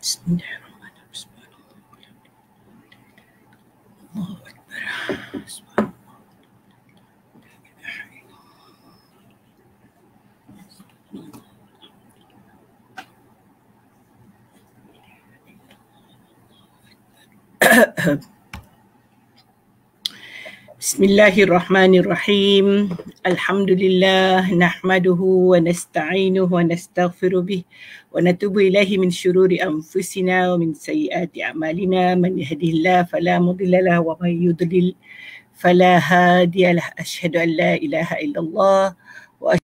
Bismillahirrahmanirrahim. Allahu Akbar. Bismillahirrahmanirrahim. Alhamdulillah nahmaduhu wa nasta'inuhu wa nastaghfiru bih wa natubu ilaihi min syururi anfusina wa min sayyiati a'malina man yahdihillahu fala mudilla lahu wa man yudlil fala hadiyalah. Asyhadu an la ilaha illallah wa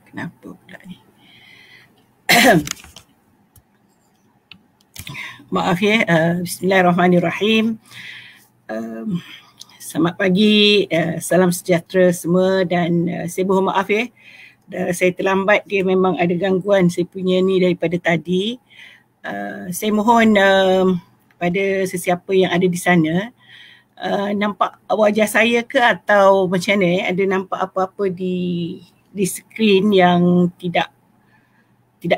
kenapa pula ni? Maaf ya. Bismillahirrahmanirrahim. Selamat pagi, salam sejahtera semua dan saya mohon maaf ya. Saya terlambat, dia memang ada gangguan saya punya ni daripada tadi. Saya mohon pada sesiapa yang ada di sana, nampak wajah saya ke atau macam mana ada nampak apa-apa di skrin yang tidak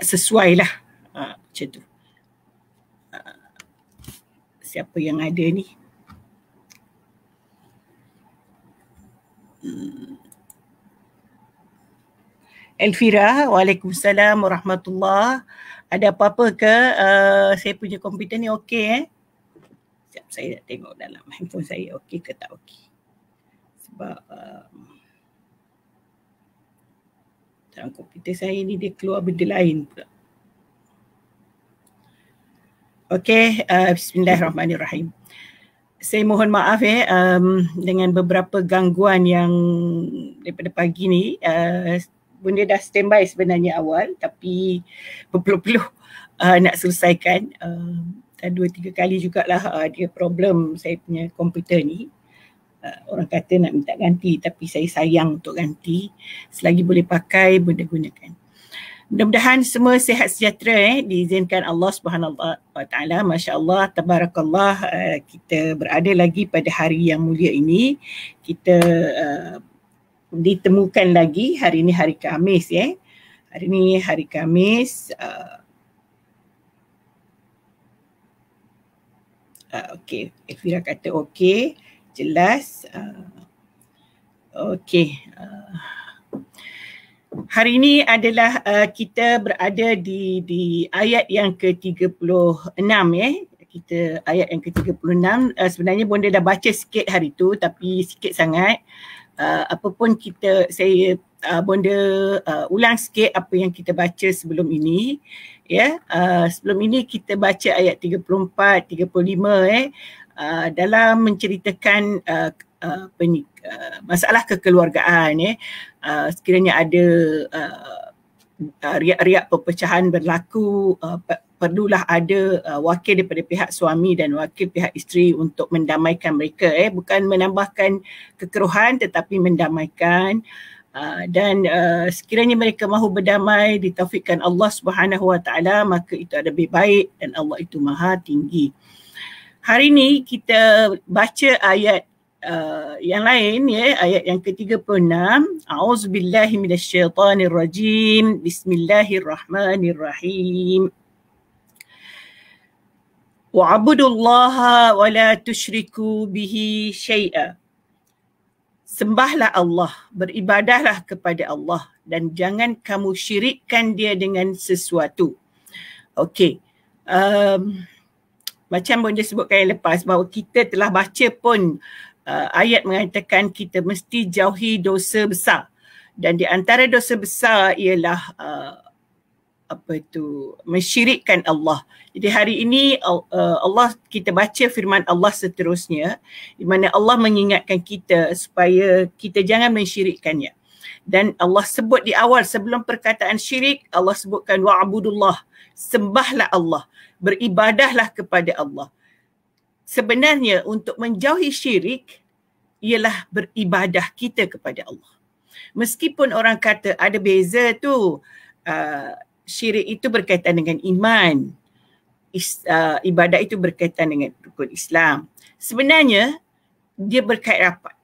sesuai lah, macam tu. Siapa yang ada ni? Elvira, Waalaikumsalam warahmatullahi. Ada apa-apa ke? Saya punya komputer ni okey Sekejap, saya nak tengok dalam handphone saya okey ke tak okey. Sebab dalam komputer saya ni dia keluar benda lain pula. Okey, bismillahirrahmanirrahim. Saya mohon maaf dengan beberapa gangguan yang daripada pagi ni. Bunda dah standby sebenarnya awal tapi berpeluh-peluh nak selesaikan. Dan 2-3 kali jugalah dia problem saya punya komputer ni. Orang kata nak minta ganti tapi saya sayang untuk ganti. Selagi boleh pakai, bunda gunakan. Mudah-mudahan semua sihat sejahtera diizinkan Allah Subhanahu wa taala. Masya-Allah, tabarakallah, kita berada lagi pada hari yang mulia ini. Kita ditemukan lagi hari ini hari Khamis Hari ini hari Khamis. Okey, Elvira kata okey, jelas. Okey. Hari ini adalah kita berada di ayat yang ke-36 Kita ayat yang ke-36. Sebenarnya bonda dah baca sikit hari tu tapi sikit sangat. Apapun saya bonda ulang sikit apa yang kita baca sebelum ini. Sebelum ini kita baca ayat 34, 35 dalam menceritakan masalah kekeluargaan. Sekiranya ada riak-riak perpecahan berlaku, perlulah ada wakil daripada pihak suami dan wakil pihak isteri untuk mendamaikan mereka. Bukan menambahkan kekeruhan tetapi mendamaikan. Dan sekiranya mereka mahu berdamai ditaufikkan Allah Subhanahu wa taala, maka itu ada lebih baik dan Allah itu Maha Tinggi. Hari ini kita baca ayat yang lain ayat yang ke-36. A'udzubillahi minasyaitonirrajim. Bismillahirrahmanirrahim. Wa'budullaha wa la tusyriku bihi syai'a. Sembahlah Allah, beribadahlah kepada Allah dan jangan kamu syirikkan dia dengan sesuatu. Okey. macam Bonda sebutkan yang lepas bahawa kita telah baca pun ayat mengatakan kita mesti jauhi dosa besar. Dan di antara dosa besar ialah mensyirikkan Allah. Jadi hari ini Allah, kita baca firman Allah seterusnya di mana Allah mengingatkan kita supaya kita jangan mensyirikkannya. Dan Allah sebut di awal sebelum perkataan syirik, Allah sebutkan wa'budullah, sembahlah Allah, beribadahlah kepada Allah. Sebenarnya untuk menjauhi syirik ialah beribadah kita kepada Allah. Meskipun orang kata ada beza tu, syirik itu berkaitan dengan iman, ibadah itu berkaitan dengan rukun Islam. Sebenarnya dia berkait rapat.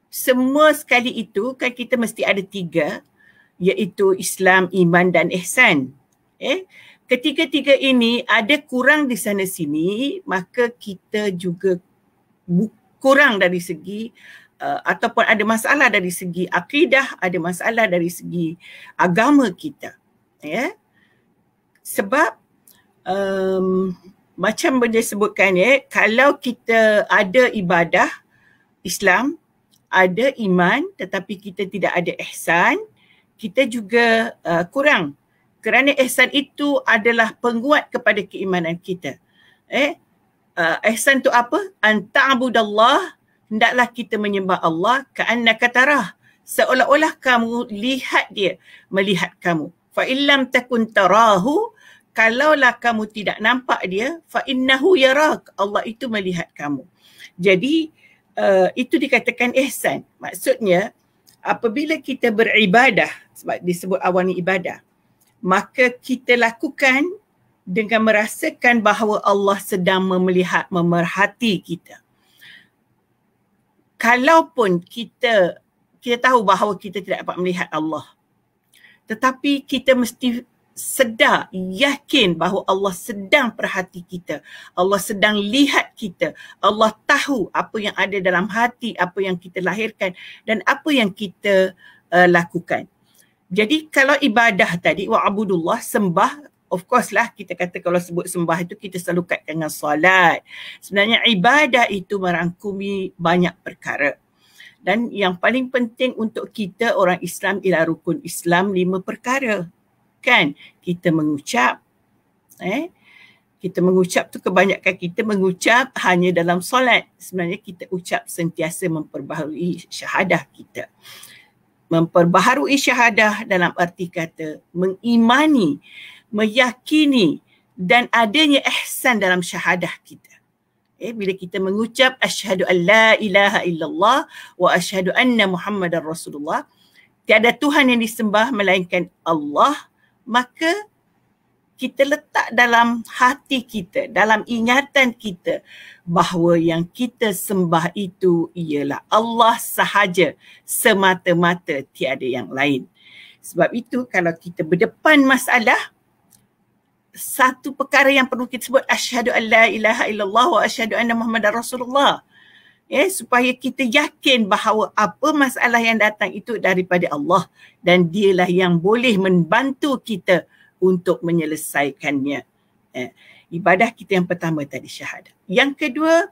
Semua sekali itu kan kita mesti ada 3, iaitu Islam, iman dan ihsan. Ketiga-tiga ini ada kurang di sana sini, maka kita juga kurang dari segi ataupun ada masalah dari segi akidah, ada masalah dari segi agama kita. Sebab macam Bonda sebutkan, kalau kita ada ibadah Islam, ada iman tetapi kita tidak ada ihsan, kita juga kurang. Kerana ihsan itu adalah penguat kepada keimanan kita. Ihsan itu apa? An ta'budallah, hendaklah kita menyembah Allah ka'annaka tarah, seolah-olah kamu lihat dia melihat kamu. Fa illam takun tarahu, kalaulah kamu tidak nampak dia, fa innahu yarak, Allah itu melihat kamu. Jadi itu dikatakan ihsan. Maksudnya apabila kita beribadah, sebab disebut awal ni ibadah, maka kita lakukan dengan merasakan bahawa Allah sedang melihat, memerhati kita. Kalaupun kita tahu bahawa kita tidak dapat melihat Allah, tetapi kita mesti sedar, yakin bahawa Allah sedang perhati kita. Allah sedang lihat kita. Allah tahu apa yang ada dalam hati, apa yang kita lahirkan dan apa yang kita lakukan. Jadi kalau ibadah tadi, wa'budullah, sembah, of course lah kita kata kalau sebut sembah itu kita selalu kaitkan dengan solat. Sebenarnya ibadah itu merangkumi banyak perkara. Dan yang paling penting untuk kita orang Islam ialah rukun Islam 5 perkara. Kan? Kita mengucap. Kita mengucap tu kebanyakan kita mengucap hanya dalam solat. Sebenarnya kita ucap sentiasa memperbaharui syahadah kita. Memperbaharui syahadah dalam arti kata mengimani, meyakini dan adanya ihsan dalam syahadah kita. Bila kita mengucap asyhadu an la ilaha illallah wa asyhadu anna Muhammadar Rasulullah, tiada Tuhan yang disembah melainkan Allah, maka kita letak dalam hati kita, dalam ingatan kita bahawa yang kita sembah itu ialah Allah sahaja, semata-mata, tiada yang lain. Sebab itu kalau kita berdepan masalah, satu perkara yang perlu kita sebut asyhadu an la ilaha illallah wa asyhadu anna Muhammadar Rasulullah. Supaya kita yakin bahawa apa masalah yang datang itu daripada Allah dan dialah yang boleh membantu kita untuk menyelesaikannya. Ibadah kita yang pertama tadi syahadah. Yang kedua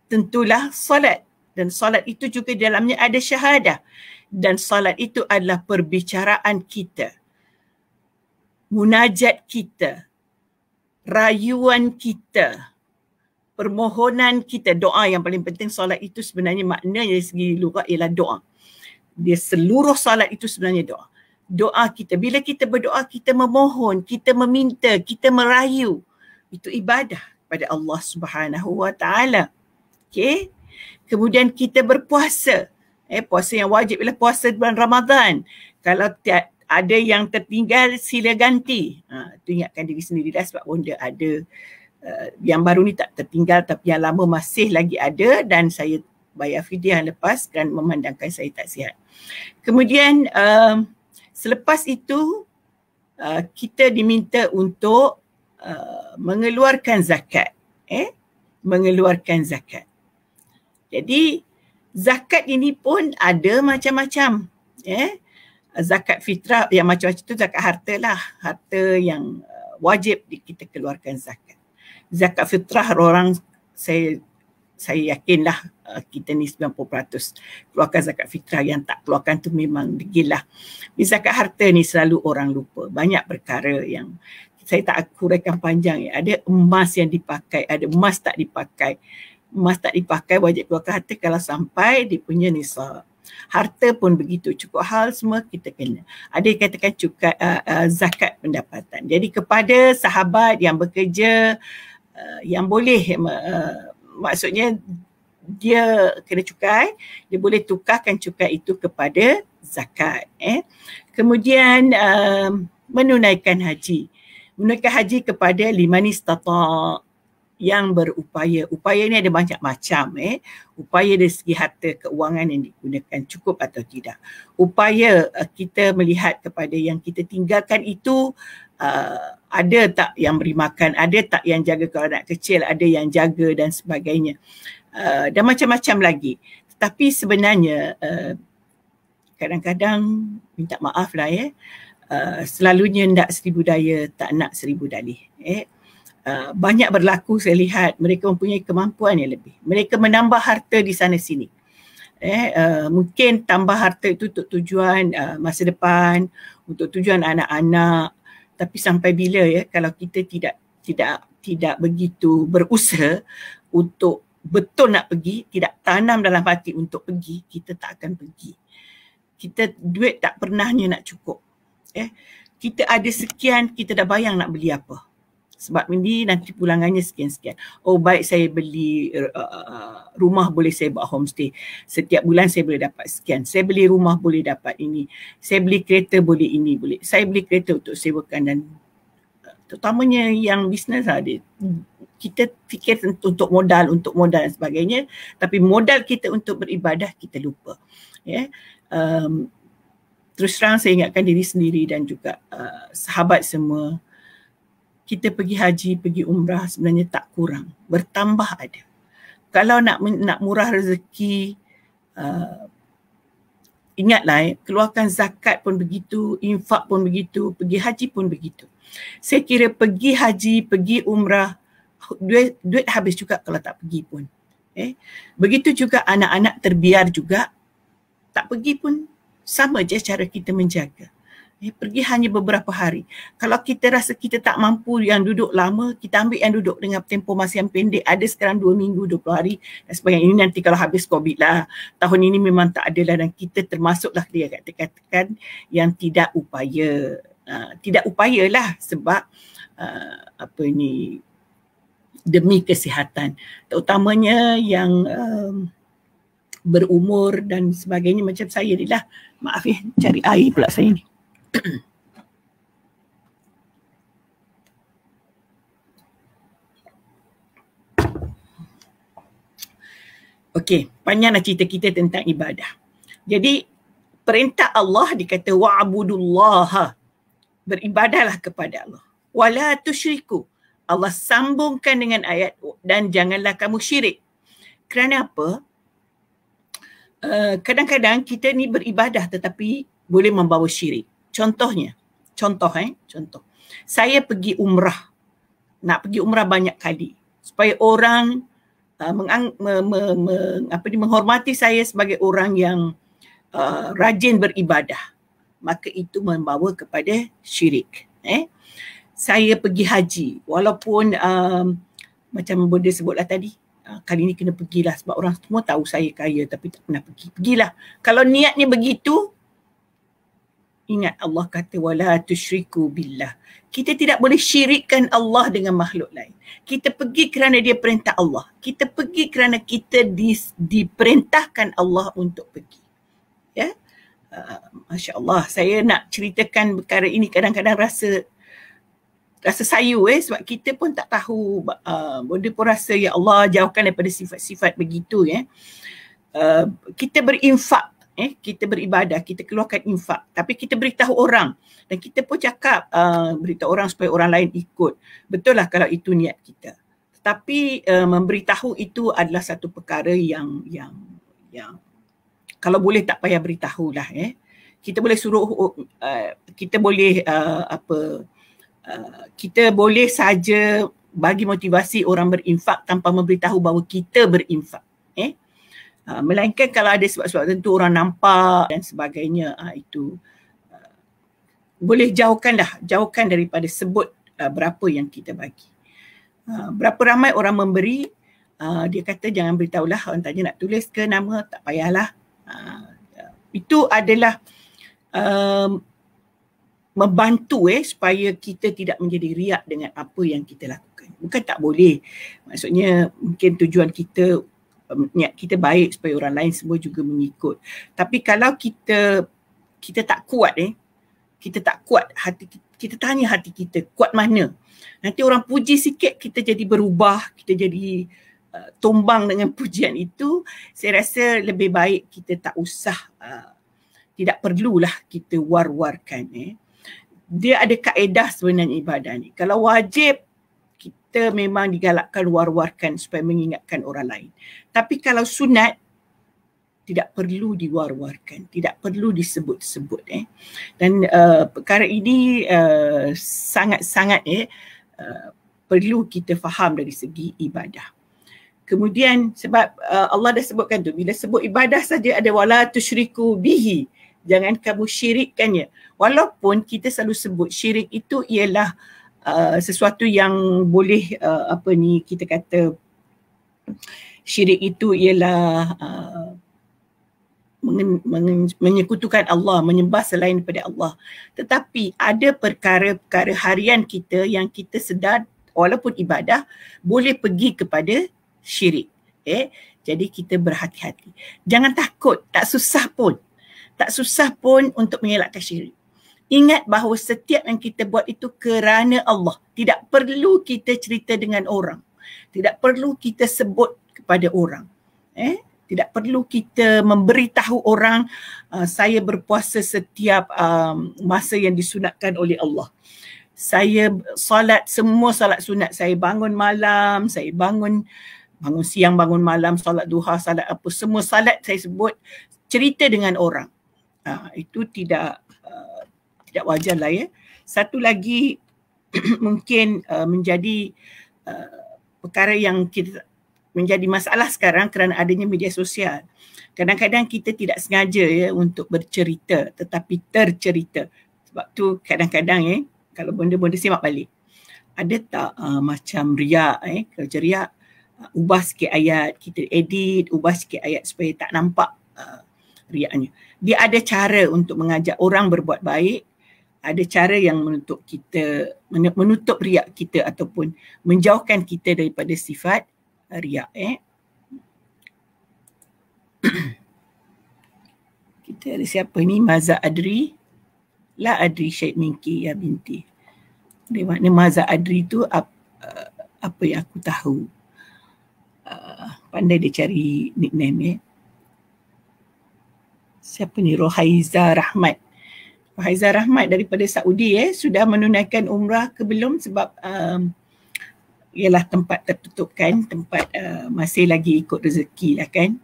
tentulah solat, dan solat itu juga dalamnya ada syahadah, dan solat itu adalah perbicaraan kita, munajat kita, rayuan kita, permohonan kita, doa. Yang paling penting solat itu sebenarnya maknanya dari segi lughat ialah doa. Dia seluruh solat itu sebenarnya doa. Doa kita, bila kita berdoa, kita memohon, kita meminta, kita merayu. Itu ibadah pada Allah Subhanahu Wa Taala. Okay? Kemudian kita berpuasa. Puasa yang wajib ialah puasa bulan Ramadan. Kalau ada yang tertinggal, sila ganti. Itu ingatkan diri sendiri dah, sebab Bonda ada yang baru ni tak tertinggal, tapi yang lama masih lagi ada dan saya bayar fidyah yang lepas kerana memandangkan saya tak sihat. Kemudian selepas itu kita diminta untuk mengeluarkan zakat. Mengeluarkan zakat. Jadi zakat ini pun ada macam-macam. Zakat fitrah yang macam-macam itu zakat harta lah. Harta yang wajib kita keluarkan zakat. Zakat fitrah orang, saya yakinlah kita ni 90% keluarkan zakat fitrah. Yang tak keluarkan tu memang degil lah. Zakat harta ni selalu orang lupa. Banyak perkara yang saya tak huraikan panjang. Ada emas yang dipakai, ada emas tak dipakai. Emas tak dipakai wajib keluarkan harta kalau sampai dia punya nisab. Harta pun begitu, cukup hal semua kita kena. Ada yang katakan cukup zakat pendapatan. Jadi kepada sahabat yang bekerja, yang boleh, maksudnya dia kena cukai, dia boleh tukarkan cukai itu kepada zakat. Kemudian menunaikan haji. Menunaikan haji kepada liman istata', yang berupaya. Upaya ni ada banyak macam. Upaya dari segi harta keuangan yang digunakan cukup atau tidak. Upaya kita melihat kepada yang kita tinggalkan itu, ada tak yang beri makan, ada tak yang jaga kalau anak kecil, ada yang jaga dan sebagainya. Dan macam-macam lagi. Tetapi sebenarnya kadang-kadang minta maaf lah selalunya nak seribu daya tak nak seribu dalih. Banyak berlaku saya lihat mereka mempunyai kemampuan yang lebih. Mereka menambah harta di sana sini. Mungkin tambah harta itu untuk tujuan masa depan, untuk tujuan anak-anak. Tapi sampai bila kalau kita tidak begitu berusaha untuk betul nak pergi, tidak tanam dalam hati untuk pergi, kita tak akan pergi. Kita duit tak pernahnya nak cukup. Kita ada sekian, kita dah bayang nak beli apa. Sebab ini nanti pulangannya sekian-sekian. Oh baik, saya beli rumah, boleh saya buat homestay. Setiap bulan saya boleh dapat sekian. Saya beli rumah boleh dapat ini. Saya beli kereta boleh ini, boleh. Saya beli kereta untuk sewakan dan terutamanya yang bisnes ada. Kita fikir untuk modal dan sebagainya. Tapi modal kita untuk beribadah kita lupa. Terus terang saya ingatkan diri sendiri dan juga sahabat semua, kita pergi haji, pergi umrah sebenarnya tak kurang, bertambah ada. Kalau nak murah rezeki, ingatlah keluarkan zakat pun begitu, infak pun begitu, pergi haji pun begitu. Saya kira pergi haji, pergi umrah, duit habis juga kalau tak pergi pun. Begitu juga anak-anak terbiar juga, tak pergi pun sama je cara kita menjaga. Pergi hanya beberapa hari. Kalau kita rasa kita tak mampu yang duduk lama, kita ambil yang duduk dengan tempoh masa yang pendek. Ada sekarang 2 minggu, 20 hari dan sebagainya. Ini nanti kalau habis COVID lah. Tahun ini memang tak ada lah dan kita termasuklah dia katakan yang tidak upaya. Tidak upayalah sebab demi kesihatan. Terutamanya yang berumur dan sebagainya macam saya ni lah. Maaf cari air pula saya ni. Okey, panjanglah cerita kita tentang ibadah. Jadi perintah Allah dikata wa'budullaha, beribadahlah kepada Allah. Wala tusyriku, Allah sambungkan dengan ayat dan janganlah kamu syirik. Kerana apa? Kadang-kadang kita ni beribadah tetapi boleh membawa syirik. Contoh. Saya pergi umrah. Nak pergi umrah banyak kali supaya orang menghormati saya sebagai orang yang rajin beribadah. Maka itu membawa kepada syirik. Saya pergi haji walaupun macam Bunda sebutlah tadi, kali ni kena pergilah sebab orang semua tahu saya kaya tapi tak pernah pergi. Pergilah. Kalau niatnya begitu, ingat Allah kata wala tusyriku billah. Kita tidak boleh syirikkan Allah dengan makhluk lain. Kita pergi kerana dia perintah Allah. Kita pergi kerana kita diperintahkan Allah untuk pergi. Masya Allah, saya nak ceritakan perkara ini kadang-kadang rasa sayu sebab kita pun tak tahu. Benda pun rasa ya Allah jauhkan daripada sifat-sifat begitu. Kita berinfak, kita beribadah, kita keluarkan infak, tapi kita beritahu orang dan kita pun cakap beritahu orang supaya orang lain ikut. Betul lah kalau itu niat kita. Tetapi memberitahu itu adalah satu perkara yang kalau boleh tak payah beritahulah. Kita boleh suruh, kita boleh kita boleh saja bagi motivasi orang berinfak tanpa memberitahu bahawa kita berinfak. Melainkan kalau ada sebab-sebab tertentu orang nampak dan sebagainya, itu boleh jauhkan daripada sebut berapa yang kita bagi. Berapa ramai orang memberi, dia kata jangan beritahulah, orang tanya nak tulis ke nama, tak payahlah. Itu adalah membantu supaya kita tidak menjadi riak dengan apa yang kita lakukan. Bukan tak boleh, maksudnya mungkin tujuan kita, niat kita baik supaya orang lain semua juga mengikut. Tapi kalau kita tak kuat, kita tak kuat hati kita, tanya hati kita kuat mana. Nanti orang puji sikit kita jadi berubah, kita jadi tumbang dengan pujian itu. Saya rasa lebih baik kita tak usah, tidak perlulah kita war-warkan. Dia ada kaedah sebenarnya ibadah ni. Kalau wajib, kita memang digalakkan war-warkan supaya mengingatkan orang lain. Tapi kalau sunat, tidak perlu diwar-warkan, tidak perlu disebut-sebut. Dan perkara ini sangat-sangat perlu kita faham dari segi ibadah. Kemudian sebab Allah dah sebutkan tu, bila sebut ibadah saja ada wala tusyriku bihi, jangan kamu syirikkannya. Walaupun kita selalu sebut syirik itu ialah sesuatu yang boleh kita kata syirik itu ialah menyekutukan Allah, menyembah selain daripada Allah. Tetapi ada perkara-perkara harian kita yang kita sedar walaupun ibadah boleh pergi kepada syirik. Jadi kita berhati-hati. Jangan takut, tak susah pun. Tak susah pun untuk mengelakkan syirik. Ingat bahawa setiap yang kita buat itu kerana Allah. Tidak perlu kita cerita dengan orang. Tidak perlu kita sebut kepada orang. Tidak perlu kita memberitahu orang saya berpuasa setiap masa yang disunatkan oleh Allah. Saya solat, semua solat sunat. Saya bangun malam, saya bangun siang, bangun malam, solat duha, solat apa. Semua solat saya sebut, cerita dengan orang. Itu tidak wajar lah Satu lagi mungkin menjadi perkara yang kita menjadi masalah sekarang kerana adanya media sosial. Kadang-kadang kita tidak sengaja untuk bercerita tetapi tercerita. Sebab tu kadang-kadang kalau benda-benda simak balik. Ada tak macam riak kalau riak, ubah sikit ayat, kita edit, ubah sikit ayat supaya tak nampak riaknya. Dia ada cara untuk mengajak orang berbuat baik, ada cara yang menutup riak kita ataupun menjauhkan kita daripada sifat riak. Kita ada siapa ni? Maza Adri. La adri syait minki ya binti. Dia makna Maza Adri tu apa yang aku tahu. Pandai dia cari nickname. Siapa ni? Rohaiza Rahmat. Rohaiza Rahmat daripada Saudi sudah menunaikan umrah ke belum? Sebab ialah tempat tertutup kan, tempat masih lagi ikut rezeki lah kan.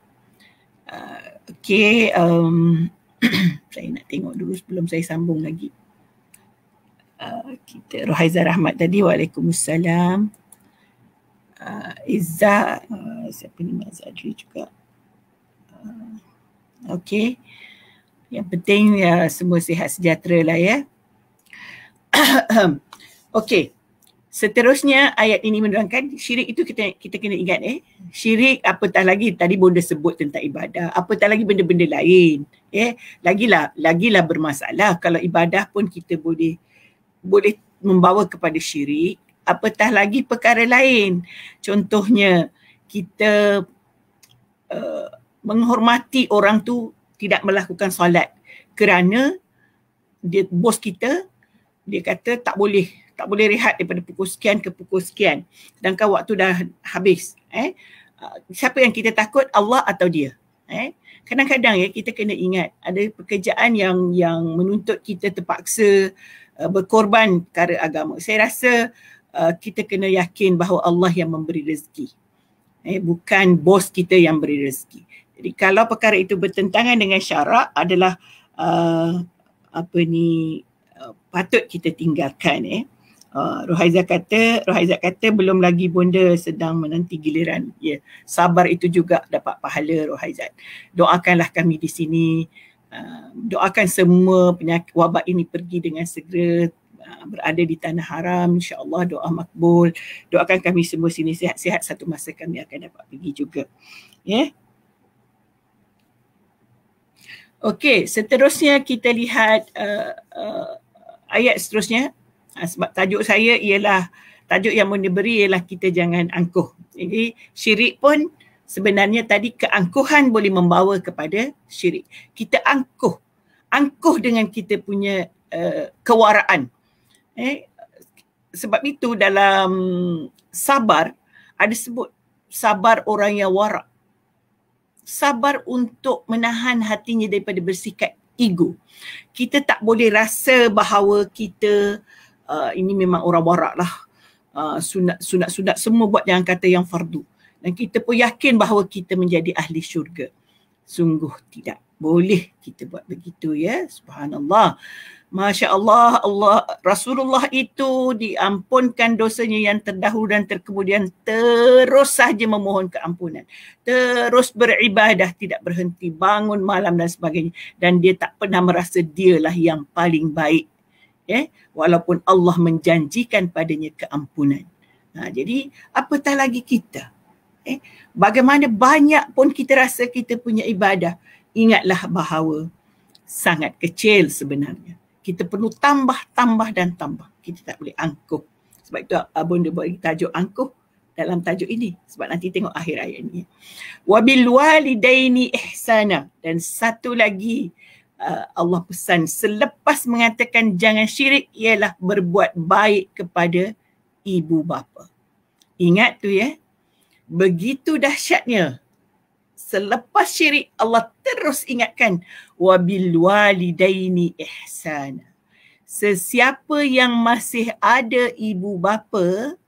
Saya nak tengok dulu sebelum saya sambung lagi. Kita Rohaiza Rahmat tadi, waalaikumsalam. Izzah, siapa ni? Mas Adri juga. Okey. Yang penting semua sihat sejahtera lah Okey. Seterusnya ayat ini menerangkan syirik itu kita kena ingat syirik apatah lagi tadi Bonda sebut tentang ibadah, apatah lagi benda-benda lain lagilah bermasalah kalau ibadah pun kita boleh membawa kepada syirik, apatah lagi perkara lain. Contohnya kita menghormati orang tu tidak melakukan solat kerana dia bos kita, dia kata tak boleh rehat daripada pukul sekian ke pukul sekian. Sedangkan waktu dah habis. Siapa yang kita takut, Allah atau dia? Kadang-kadang kita kena ingat ada pekerjaan yang menuntut kita terpaksa berkorban perkara agama. Saya rasa kita kena yakin bahawa Allah yang memberi rezeki. Bukan bos kita yang beri rezeki. Jadi kalau perkara itu bertentangan dengan syarak adalah patut kita tinggalkan. Rohaizat kata belum lagi bonda sedang menanti giliran. Ya, sabar itu juga dapat pahala Rohaizat. Doakanlah kami di sini. Doakan semua penyakit wabak ini pergi dengan segera, berada di tanah haram, insya-Allah doa makbul. Doakan kami semua sini sihat-sihat, satu masa kami akan dapat pergi juga. Ya. Okey, seterusnya kita lihat ayat seterusnya. Sebab tajuk saya ialah, tajuk yang mau diberi ialah kita jangan angkuh. Jadi syirik pun sebenarnya tadi keangkuhan boleh membawa kepada syirik. Kita angkuh dengan kita punya kewaraan. Sebab itu dalam sabar ada sebut sabar orang yang warak. Sabar untuk menahan hatinya daripada bersikap ego. Kita tak boleh rasa bahawa kita ini memang orang warak lah. Sunat semua buat, jangan kata yang fardu. Dan kita pun yakin bahawa kita menjadi ahli syurga. Sungguh tidak boleh kita buat begitu, ya. Subhanallah. Masya Allah, Rasulullah itu diampunkan dosanya yang terdahulu dan terkemudian terus sahaja memohon keampunan. Terus beribadah, tidak berhenti, bangun malam dan sebagainya. Dan dia tak pernah merasa dialah yang paling baik. Walaupun Allah menjanjikan padanya keampunan. Jadi apatah lagi kita. Bagaimana banyak pun kita rasa kita punya ibadah, ingatlah bahawa sangat kecil sebenarnya. Kita perlu tambah. Kita tak boleh angkuh. Sebab itu Bonda buat tajuk angkuh dalam tajuk ini. Sebab nanti tengok akhir ayat ini. Wabil walidaini ihsana. Dan satu lagi Allah pesan selepas mengatakan jangan syirik ialah berbuat baik kepada ibu bapa. Ingat tu, ya. Begitu dahsyatnya. Selepas syirik Allah terus ingatkan wabil walidaini ihsana. Sesiapa yang masih ada ibu bapa,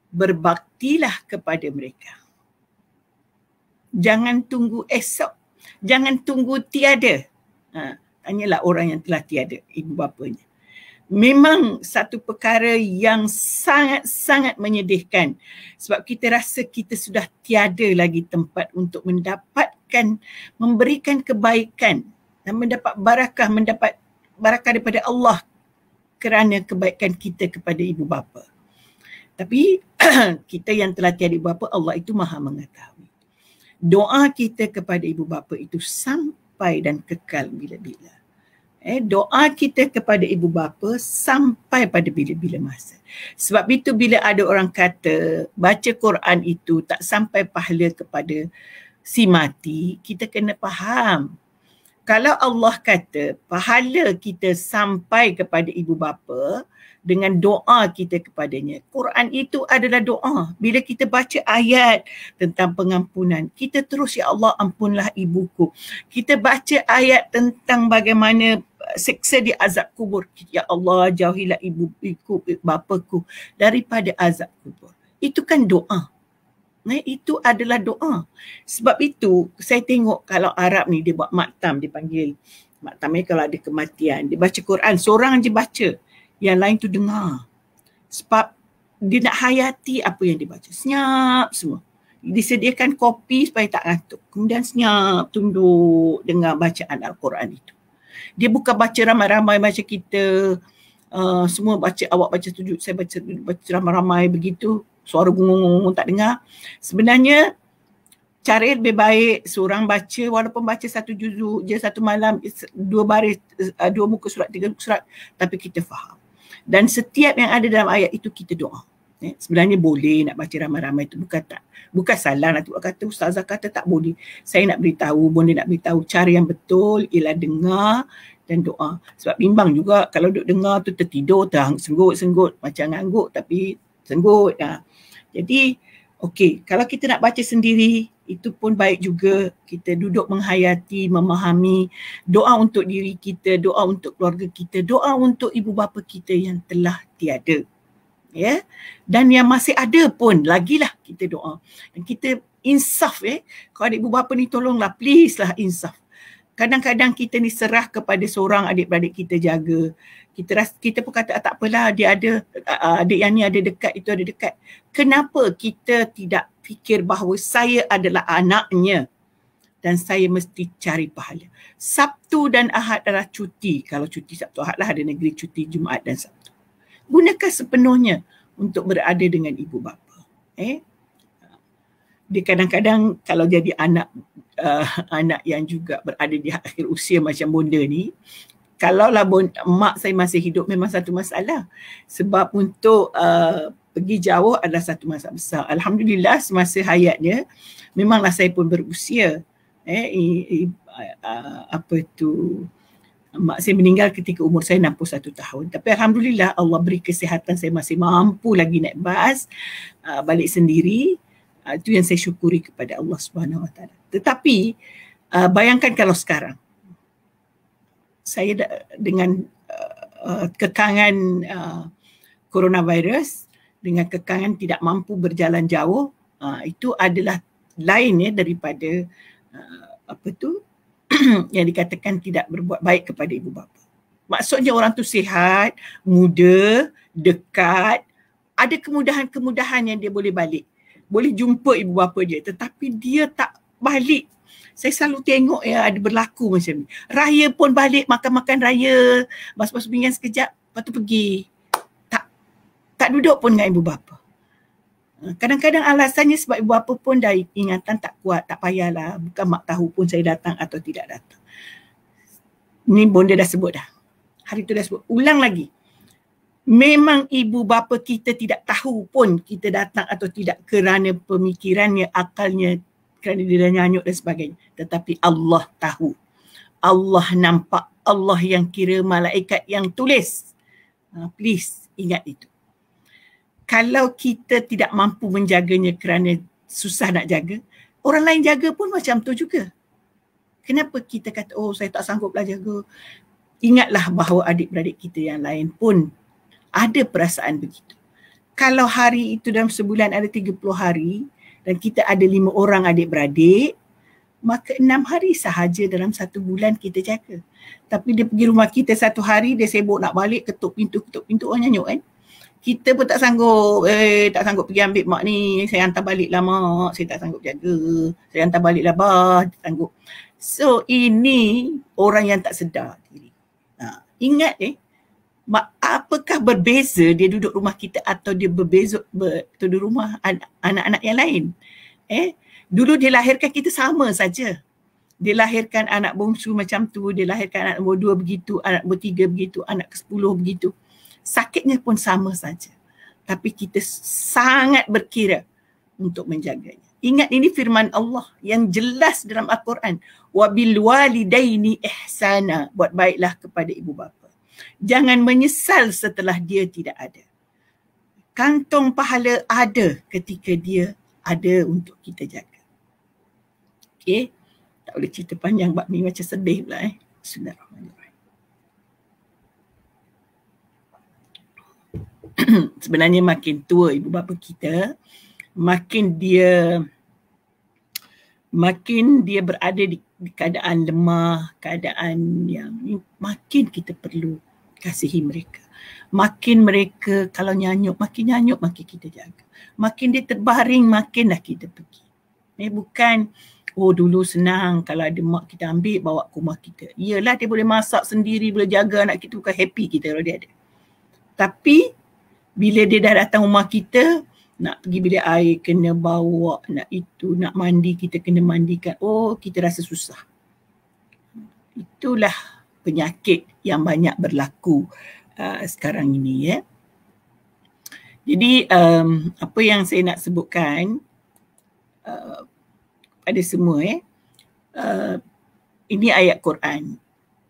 berbaktilah kepada mereka. Jangan tunggu esok, jangan tunggu tiada. Tanyalah orang yang telah tiada ibu bapanya. Memang satu perkara yang sangat-sangat menyedihkan, sebab kita rasa kita sudah tiada lagi tempat untuk memberikan kebaikan dan mendapat barakah daripada Allah kerana kebaikan kita kepada ibu bapa. Tapi kita yang telah tiada ibu bapa, Allah itu maha mengetahui. Doa kita kepada ibu bapa itu sampai dan kekal bila-bila. Doa kita kepada ibu bapa sampai pada bila-bila masa. Sebab itu bila ada orang kata baca Quran itu tak sampai pahala kepada si mati, kita kena faham. Kalau Allah kata pahala kita sampai kepada ibu bapa dengan doa kita kepadanya. Quran itu adalah doa. Bila kita baca ayat tentang pengampunan, kita terus, ya Allah ampunlah ibuku. Kita baca ayat tentang bagaimana seksa di azab kubur. Ya Allah jauhilah ibuku, bapaku daripada azab kubur. Itu kan doa. Itu adalah doa. Sebab itu saya tengok kalau Arab ni dia buat maktam, dipanggil maktam ni kalau ada kematian. Dia baca Quran, seorang je baca. Yang lain tu dengar. Sebab dia nak hayati apa yang dia baca. Senyap semua. Disediakan kopi supaya tak ngantuk. Kemudian senyap, tunduk dengar bacaan Al-Quran itu. Dia bukan baca ramai-ramai macam kita. Semua baca, awak baca tujuh, saya baca ramai-ramai begitu. Suara gungung-gungung tak dengar. Sebenarnya cara lebih baik seorang baca, walaupun baca satu juzuk je satu malam, 2 baris, 2 muka surat, 3 muka surat, tapi kita faham. Dan setiap yang ada dalam ayat itu kita doa. Sebenarnya boleh nak baca ramai-ramai itu, bukan salah. Nanti kata ustazah kata tak boleh. Saya nak beritahu, Bonda nak beritahu cara yang betul ialah dengar dan doa. Sebab bimbang juga kalau duduk dengar tu tertidur, senggut-senggut, macam ngangguk tapi senggut. Jadi okey, kalau kita nak baca sendiri itu pun baik juga. Kita duduk menghayati, memahami, doa untuk diri kita, doa untuk keluarga kita, doa untuk ibu bapa kita yang telah tiada. Ya. Dan yang masih ada pun lagilah kita doa. Dan kita insaf, kalau ada ibu bapa ni tolonglah, please lah insaf. Kadang-kadang kita ni serah kepada seorang adik-beradik kita jaga. Kita pun kata tak apalah, dia ada adik yang ni ada dekat, itu ada dekat. Kenapa kita tidak fikir bahawa saya adalah anaknya dan saya mesti cari pahala. Sabtu dan Ahad adalah cuti. Kalau cuti Sabtu Ahad lah, ada negeri cuti Jumaat dan Sabtu. Gunakan sepenuhnya untuk berada dengan ibu bapa. Dia kadang-kadang kalau jadi anak yang juga berada di akhir usia macam bonda ni, kalaulah mak saya masih hidup memang satu masalah. Sebab untuk pergi jauh adalah satu masalah besar. Alhamdulillah semasa hayatnya memanglah saya pun berusia. Mak saya meninggal ketika umur saya 61 tahun. Tapi alhamdulillah Allah beri kesihatan, saya masih mampu lagi naik bas, balik sendiri. Itu yang saya syukuri kepada Allah Subhanahu Wa Taala. Tetapi bayangkan kalau sekarang saya dengan kekangan coronavirus, dengan kekangan tidak mampu berjalan jauh, itu adalah lain daripada yang dikatakan tidak berbuat baik kepada ibu bapa. Maksudnya orang tu sihat, muda, dekat, ada kemudahan-kemudahan yang dia boleh balik. Boleh jumpa ibu bapa dia, tetapi dia tak balik. Saya selalu tengok ada berlaku macam ni. Raya pun balik, makan-makan raya, basuh-basuh pinggan sekejap, lepas tu pergi. Tak duduk pun dengan ibu bapa. Kadang-kadang alasannya sebab ibu bapa pun dah ingatan tak kuat, tak payahlah. Bukan mak tahu pun saya datang atau tidak datang. Ni bonda dah sebut dah. Hari tu dah sebut. Ulang lagi. Memang ibu bapa kita tidak tahu pun kita datang atau tidak kerana pemikirannya, akalnya, kerana dia dah nyanyuk dan sebagainya. Tetapi Allah tahu. Allah nampak. Allah yang kira, malaikat yang tulis. Please ingat itu. Kalau kita tidak mampu menjaganya kerana susah nak jaga, orang lain jaga pun macam tu juga. Kenapa kita kata, oh saya tak sangguplah jaga. Ingatlah bahawa adik-beradik kita yang lain pun ada perasaan begitu. Kalau hari itu dalam sebulan ada 30 hari dan kita ada 5 orang adik-beradik, maka 6 hari sahaja dalam 1 bulan kita jaga. Tapi dia pergi rumah kita 1 hari, dia sibuk nak balik, ketuk pintu orang nyanyuk kan. Kita pun tak sanggup, tak sanggup pergi ambil mak ni, saya hantar balik lah mak, saya tak sanggup jaga, saya hantar balik lah bah, tak sanggup. So ini orang yang tak sedar diri. Ingat apakah berbeza dia duduk rumah kita atau dia berbeza duduk rumah anak-anak yang lain? Dulu dia lahirkan kita sama saja. Dia lahirkan anak bongsu macam tu, dia lahirkan anak nombor 2 begitu, anak nombor 3 begitu, anak ke-10 begitu. Sakitnya pun sama saja. Tapi kita sangat berkira untuk menjaganya. Ingat ini firman Allah yang jelas dalam Al-Quran. Wa bil walidaini ihsana. Buat baiklah kepada ibu bapa. Jangan menyesal setelah dia tidak ada. Kantong pahala ada ketika dia ada untuk kita jaga. Okey. Tak boleh cerita panjang bab ni, macam sedih pula. Bismillahirrahmanirrahim. Sebenarnya makin tua ibu bapa kita, makin dia berada di keadaan lemah, keadaan yang makin kita perlu kasihi mereka. Makin mereka kalau nyanyuk, makin kita jaga. Makin dia terbaring, makinlah kita pergi. Bukan, oh dulu senang kalau ada mak kita ambil bawa ke rumah kita. Iyalah dia boleh masak sendiri, boleh jaga anak kita, bukan happy kita kalau dia ada. Tapi bila dia dah datang rumah kita, nak pergi bilik air kena bawa, nak itu, nak mandi kita kena mandikan. Oh, kita rasa susah. Itulah penyakit yang banyak berlaku sekarang ini. Jadi apa yang saya nak sebutkan pada semua, ini ayat Quran.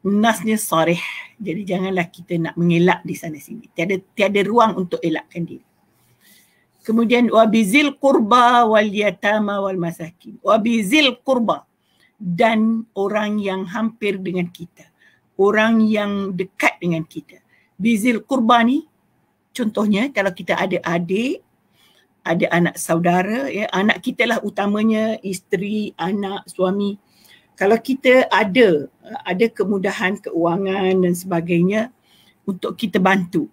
Nasnya sarih. Jadi janganlah kita nak mengelak di sana sini. Tiada ruang untuk elakkan diri. Kemudian wabizil qurba wal yatama wal masakin. Wabizil qurba, dan orang yang hampir dengan kita. Orang yang dekat dengan kita. Bizil qurba ni contohnya kalau kita ada adik, ada anak saudara, anak kita lah utamanya, isteri, anak, suami. kalau kita ada kemudahan keuangan dan sebagainya untuk kita bantu,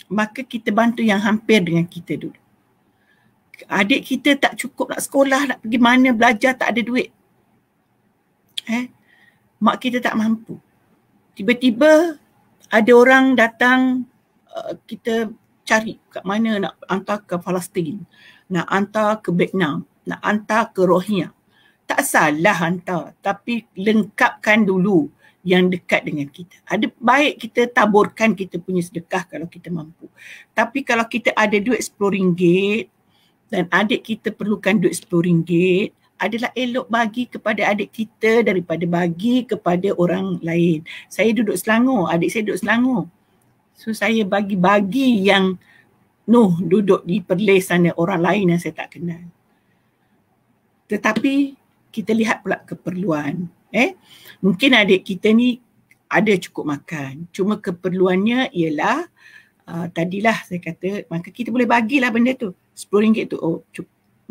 maka kita bantu yang hampir dengan kita dulu. Adik kita tak cukup nak sekolah, nak pergi mana belajar, tak ada duit. Mak kita tak mampu. Tiba-tiba ada orang datang, kita cari kat mana nak hantar ke Palestin, nak hantar ke Vietnam, nak hantar ke Rohingya. Tak salah hantar, tapi lengkapkan dulu yang dekat dengan kita. Ada baik kita taburkan kita punya sedekah kalau kita mampu. Tapi kalau kita ada duit RM10 dan adik kita perlukan duit RM10, adalah elok bagi kepada adik kita daripada bagi kepada orang lain. Saya duduk Selangor, adik saya duduk Selangor. So saya bagi-bagi yang duduk di Perlis sana, orang lain yang saya tak kenal. Tetapi kita lihat pula keperluan. Mungkin adik kita ni ada cukup makan. Cuma keperluannya ialah tadilah saya kata, maka kita boleh bagilah benda tu. RM10 tu,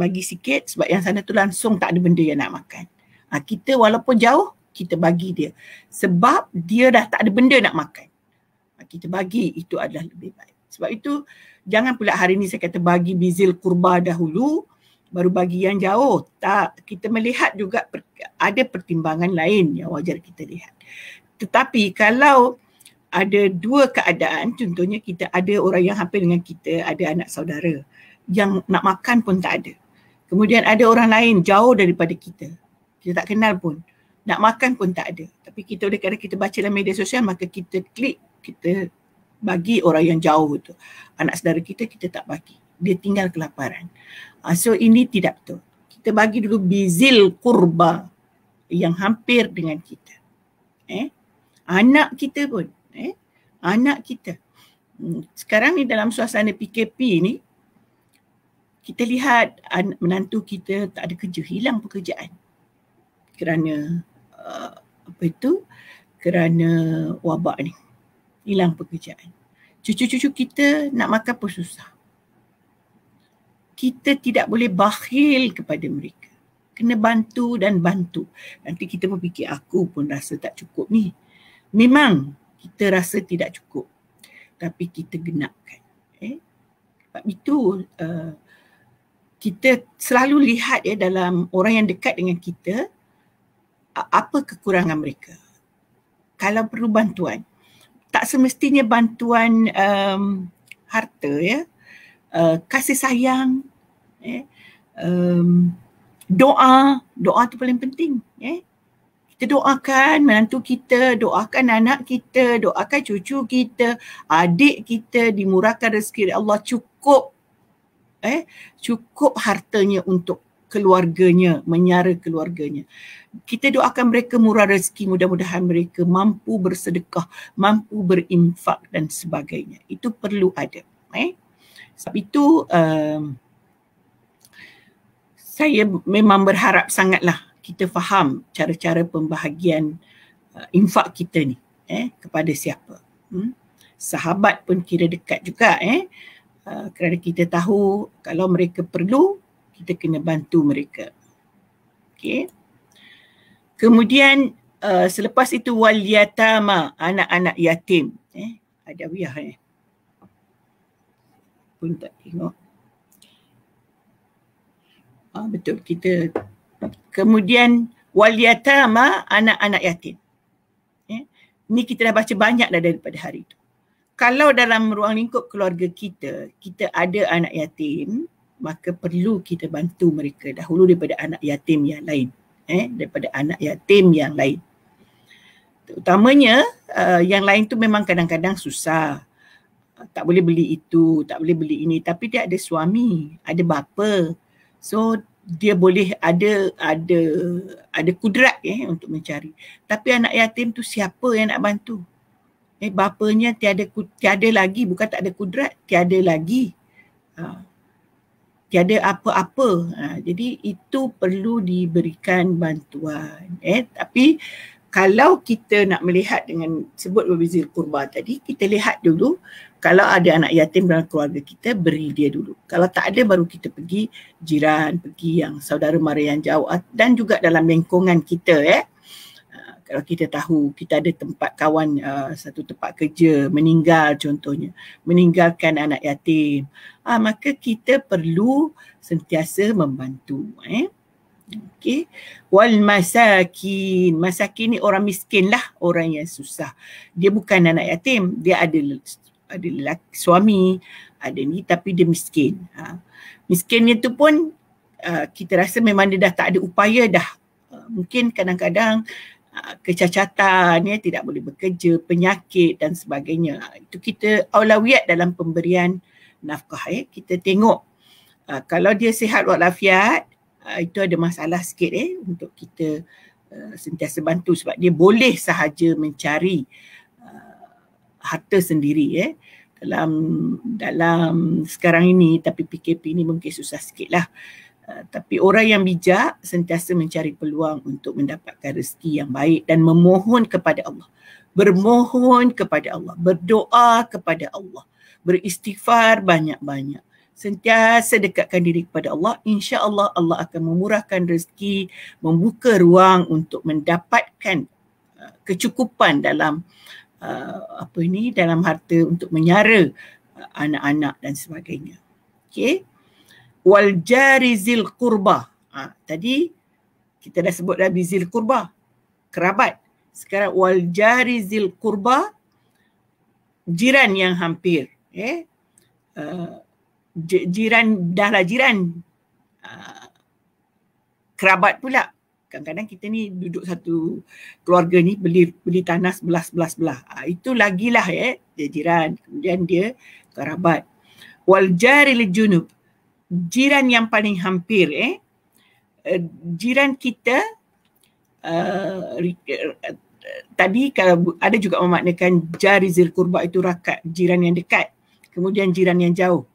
bagi sikit sebab yang sana tu langsung tak ada benda yang nak makan. Kita walaupun jauh, kita bagi dia. Sebab dia dah tak ada benda nak makan. Kita bagi, itu adalah lebih baik. Sebab itu, jangan pula hari ni saya kata bagi bizil kurba dahulu, baru bagi yang jauh. Tak, kita melihat juga ada pertimbangan lain yang wajar kita lihat. Tetapi kalau ada dua keadaan, contohnya kita ada orang yang hampir dengan kita, ada anak saudara yang nak makan pun tak ada. Kemudian ada orang lain jauh daripada kita tak kenal pun, nak makan pun tak ada. Tapi kita kadang kita baca dalam media sosial, maka kita klik, kita bagi orang yang jauh tu. Anak saudara kita tak bagi. Dia tinggal kelaparan. So ini tidak betul. Kita bagi dulu bizil kurba yang hampir dengan kita. Anak kita pun. Anak kita. Sekarang ni dalam suasana PKP ni, kita lihat menantu kita tak ada kerja, hilang pekerjaan. Kerana kerana wabak ni. Hilang pekerjaan. Cucu-cucu kita nak makan pun susah. Kita tidak boleh bakhil kepada mereka. Kena bantu dan bantu. Nanti kita pun fikir, aku pun rasa tak cukup ni. Memang kita rasa tidak cukup. Tapi kita genapkan. Sebab itu kita selalu lihat dalam orang yang dekat dengan kita, apa kekurangan mereka. Kalau perlu bantuan, tak semestinya bantuan harta, kasih sayang, doa tu paling penting. Kita doakan menantu kita, doakan anak kita, doakan cucu kita, adik kita, dimurahkan rezeki dari Allah, cukup hartanya untuk keluarganya, menyara keluarganya. Kita doakan mereka murah rezeki, mudah-mudahan mereka mampu bersedekah, mampu berinfak dan sebagainya. Itu perlu ada. Sebab itu saya memang berharap sangatlah kita faham cara-cara pembahagian infak kita ni kepada siapa. Sahabat pun kira dekat juga kerana kita tahu kalau mereka perlu, kita kena bantu mereka. Okey. Kemudian selepas itu wal yatama, anak-anak yatim. Ada wiyah pun tak tengok. Betul, kita kemudian wal yatama, anak-anak yatim. Ni kita dah baca banyak dah daripada hari itu. Kalau dalam ruang lingkup keluarga kita, kita ada anak yatim, maka perlu kita bantu mereka dahulu daripada anak yatim yang lain. Daripada anak yatim yang lain. Terutamanya yang lain tu memang kadang-kadang susah. Tak boleh beli itu, tak boleh beli ini. Tapi dia ada suami, ada bapa. So dia boleh ada kudrat untuk mencari. Tapi anak yatim tu siapa yang nak bantu? Bapanya tiada lagi, bukan tak ada kudrat, tiada lagi. Tiada apa-apa. Jadi itu perlu diberikan bantuan. Tapi kalau kita nak melihat dengan sebut berbezil kurba tadi, kita lihat dulu kalau ada anak yatim dalam keluarga kita, beri dia dulu. Kalau tak ada, baru kita pergi jiran, pergi yang saudara mara yang jauh, dan juga dalam lingkungan kita. Kalau kita tahu kita ada tempat kawan, satu tempat kerja meninggal contohnya, meninggalkan anak yatim, maka kita perlu sentiasa membantu. Okey. Wal masakin. Masakin ni orang miskin lah, orang yang susah. Dia bukan anak yatim, dia ada suami, ada ni, tapi dia miskin. Miskinnya tu pun kita rasa memang dia dah tak ada upaya dah. Mungkin kadang-kadang kecacatan, tidak boleh bekerja, penyakit dan sebagainya. Itu kita aulawiyat dalam pemberian nafkah. Kita tengok kalau dia sihat walafiat, itu ada masalah sikit untuk kita sentiasa bantu, sebab dia boleh sahaja mencari harta sendiri dalam sekarang ini. Tapi PKP ni mungkin susah sikit lah. Tapi orang yang bijak sentiasa mencari peluang untuk mendapatkan rezeki yang baik dan memohon kepada Allah. Bermohon kepada Allah, berdoa kepada Allah, beristighfar banyak-banyak. Sentiasa dekatkan diri kepada Allah, insya-Allah Allah akan memurahkan rezeki, membuka ruang untuk mendapatkan kecukupan dalam dalam harta untuk menyara anak-anak dan sebagainya. Okey. Wal jari zil qurba. Tadi kita dah sebut dah bizil qurba, kerabat. Sekarang wal jari zil qurba, jiran yang hampir. Jiran, dahlah jiran, kerabat pula. Kadang-kadang kita ni duduk satu keluarga ni, beli tanah sebelah. Itu lagilah dia jiran, kemudian dia kerabat. Wal jaril junub, jiran yang paling hampir. Jiran kita tadi kalau ada juga memaknakan jari zil qurba itu rakat, jiran yang dekat, kemudian jiran yang jauh.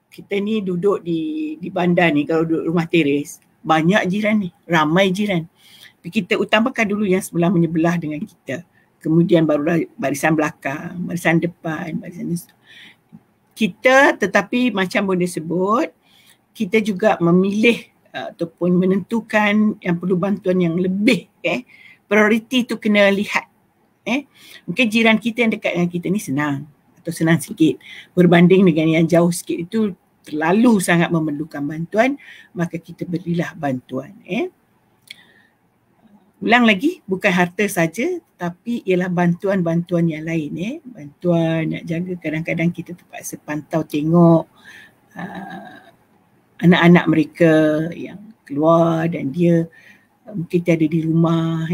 Kita ni duduk di bandar ni, kalau duduk rumah teres, banyak jiran ni, ramai jiran. Tapi kita utamakan dulu yang sebelah menyebelah dengan kita. Kemudian barulah barisan belakang, barisan depan, barisan kita. Tetapi macam Bonda sebut, kita juga memilih ataupun menentukan yang perlu bantuan yang lebih. Prioriti tu kena lihat. Mungkin jiran kita yang dekat dengan kita ni senang atau senang sikit, berbanding dengan yang jauh sikit itu terlalu sangat memerlukan bantuan, maka kita berilah bantuan. Ulang lagi, bukan harta saja, tapi ialah bantuan-bantuan yang lain. Bantuan nak jaga, kadang-kadang kita terpaksa pantau tengok anak-anak mereka yang keluar dan dia mungkin tiada di rumah.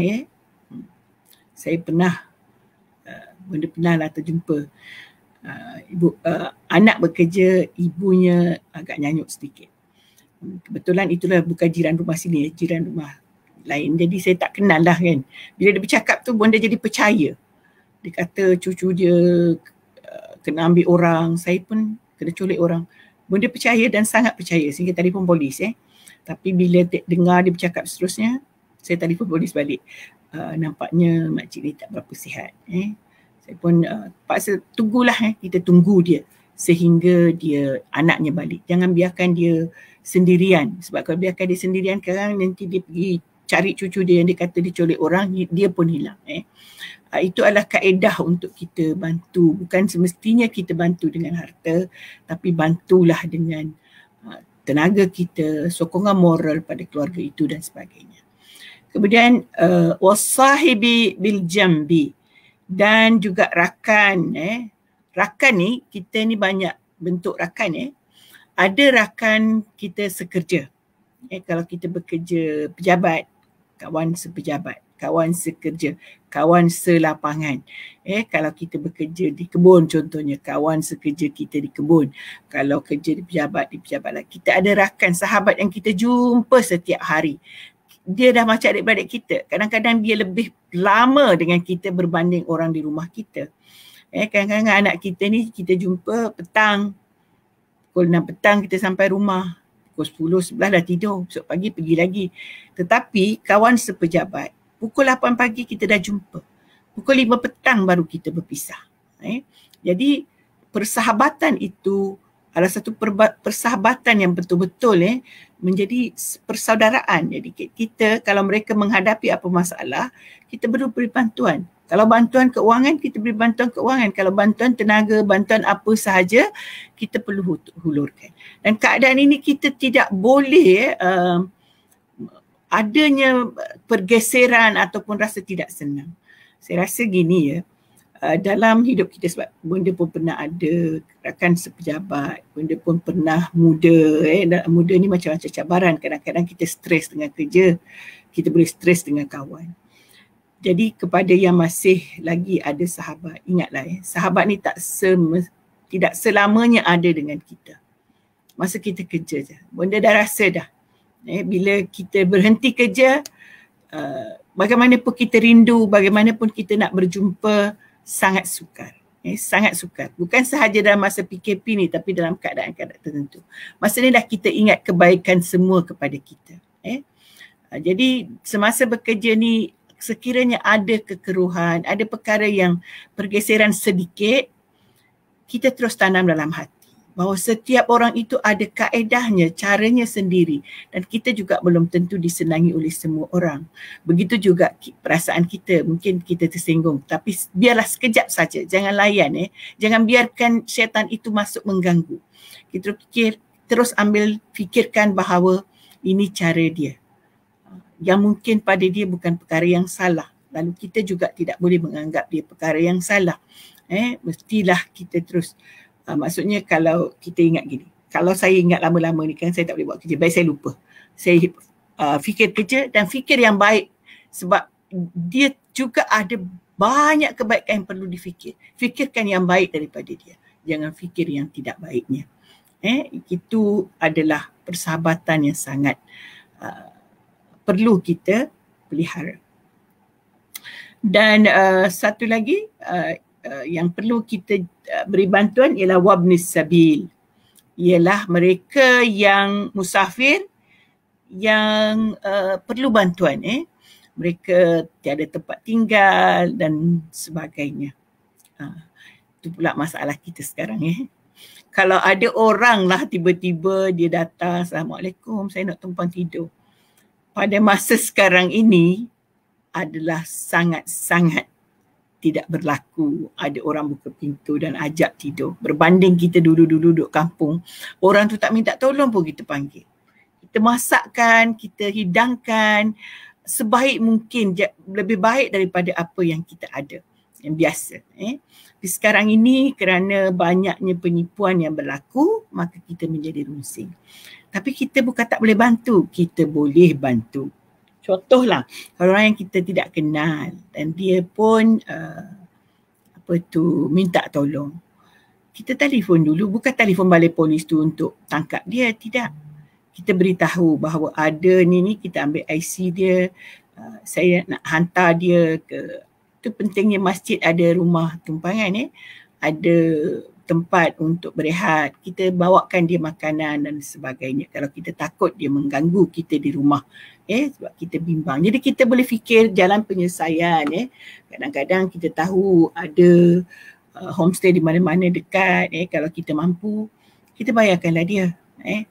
Saya pernah lah terjumpa anak bekerja, ibunya agak nyanyuk sedikit. Kebetulan itulah bukan jiran rumah sini, jiran rumah lain. Jadi saya tak kenal lah kan. Bila dia bercakap tu, Bonda jadi percaya. Dia kata cucu dia kena ambil orang, saya pun kena culik orang. Bonda percaya dan sangat percaya sehingga telefon polis. Tapi bila dengar dia bercakap seterusnya, saya telefon polis balik. Nampaknya makcik ni tak berapa sihat. Saya pun paksa tunggulah, kita tunggu dia sehingga dia anaknya balik. Jangan biarkan dia sendirian, sebab kalau biarkan dia sendirian sekarang, nanti dia pergi cari cucu dia yang dia kata diculik orang, dia pun hilang. Itu adalah kaedah untuk kita bantu. Bukan semestinya kita bantu dengan harta, tapi bantulah dengan tenaga kita, sokongan moral pada keluarga itu dan sebagainya. Kemudian wasahibi bil jambi, dan juga rakan. Rakan ni, kita ni banyak bentuk rakan. Ada rakan kita sekerja. Kalau kita bekerja pejabat, kawan sepejabat, kawan sekerja, kawan selapangan. Kalau kita bekerja di kebun contohnya, kawan sekerja kita di kebun. Kalau kerja di pejabat lah. Kita ada rakan, sahabat yang kita jumpa setiap hari. Dia dah macam adik-beradik kita. Kadang-kadang dia lebih lama dengan kita berbanding orang di rumah kita. Kadang-kadang anak kita ni kita jumpa petang. Pukul 6 petang kita sampai rumah. Pukul 10, 11 dah tidur. Besok pagi pergi lagi. Tetapi kawan sepejabat, pukul 8 pagi kita dah jumpa. Pukul 5 petang baru kita berpisah. Jadi persahabatan itu adalah satu persahabatan yang betul-betul menjadi persaudaraan. Jadi kita kalau mereka menghadapi apa masalah, kita perlu beri bantuan. Kalau bantuan keuangan, kita beri bantuan keuangan. Kalau bantuan tenaga, bantuan apa sahaja, kita perlu hulurkan. Dan keadaan ini kita tidak boleh adanya pergeseran ataupun rasa tidak senang. Saya rasa gini dalam hidup kita, sebab benda pun pernah ada rakan sepejabat, benda pun pernah muda. Muda ni macam-macam cabaran. Kadang-kadang kita stres dengan kerja, kita boleh stres dengan kawan. Jadi kepada yang masih lagi ada sahabat, ingatlah sahabat ni tidak selamanya ada dengan kita. Masa kita kerja je, benda dah rasa dah. Bila kita berhenti kerja, bagaimanapun kita rindu, bagaimanapun kita nak berjumpa, sangat sukar. Sangat sukar. Bukan sahaja dalam masa PKP ni, tapi dalam keadaan-keadaan tertentu. Masa ni dah kita ingat kebaikan semua kepada kita. Jadi semasa bekerja ni, sekiranya ada kekeruhan, ada perkara yang pergeseran sedikit, kita terus tanam dalam hati bahawa setiap orang itu ada kaedahnya, caranya sendiri, dan kita juga belum tentu disenangi oleh semua orang. Begitu juga perasaan kita, mungkin kita tersinggung, tapi biarlah sekejap saja, jangan layan, jangan biarkan syaitan itu masuk mengganggu. Kita terus fikirkan bahawa ini cara dia, yang mungkin pada dia bukan perkara yang salah, lalu kita juga tidak boleh menganggap dia perkara yang salah. Mestilah kita terus maksudnya kalau kita ingat gini, kalau saya ingat lama-lama ni kan saya tak boleh buat kerja, baik saya lupa. Saya fikir kerja dan fikir yang baik, sebab dia juga ada banyak kebaikan yang perlu difikir. Fikirkan yang baik daripada dia, jangan fikir yang tidak baiknya. Itu adalah persahabatan yang sangat perlu kita pelihara. Dan satu lagi yang perlu kita beri bantuan ialah wabnis sabil, ialah mereka yang musafir yang perlu bantuan, mereka tiada tempat tinggal dan sebagainya. Itu pula masalah kita sekarang. Kalau ada orang lah tiba-tiba dia datang, Assalamualaikum, saya nak tumpang tidur. Pada masa sekarang ini adalah sangat-sangat tidak berlaku ada orang buka pintu dan ajak tidur. Berbanding kita dulu-dulu duduk kampung, orang tu tak minta tolong pun kita panggil. Kita masakkan, kita hidangkan sebaik mungkin, lebih baik daripada apa yang kita ada, yang biasa. Tapi sekarang ini kerana banyaknya penipuan yang berlaku, maka kita menjadi runsing. Tapi kita bukan tak boleh bantu, kita boleh bantu. Contohlah, kalau orang yang kita tidak kenal dan dia pun minta tolong. Kita telefon dulu, bukan telefon balai polis tu untuk tangkap dia, tidak. Kita beritahu bahawa ada ni kita ambil IC dia, saya nak hantar dia ke, itu pentingnya masjid ada rumah tumpangan, ada tempat untuk berehat, kita bawakan dia makanan dan sebagainya. Kalau kita takut dia mengganggu kita di rumah, sebab kita bimbang. Jadi kita boleh fikir jalan penyelesaian. Kadang-kadang kita tahu ada homestay di mana-mana dekat, kalau kita mampu, kita bayarkanlah dia.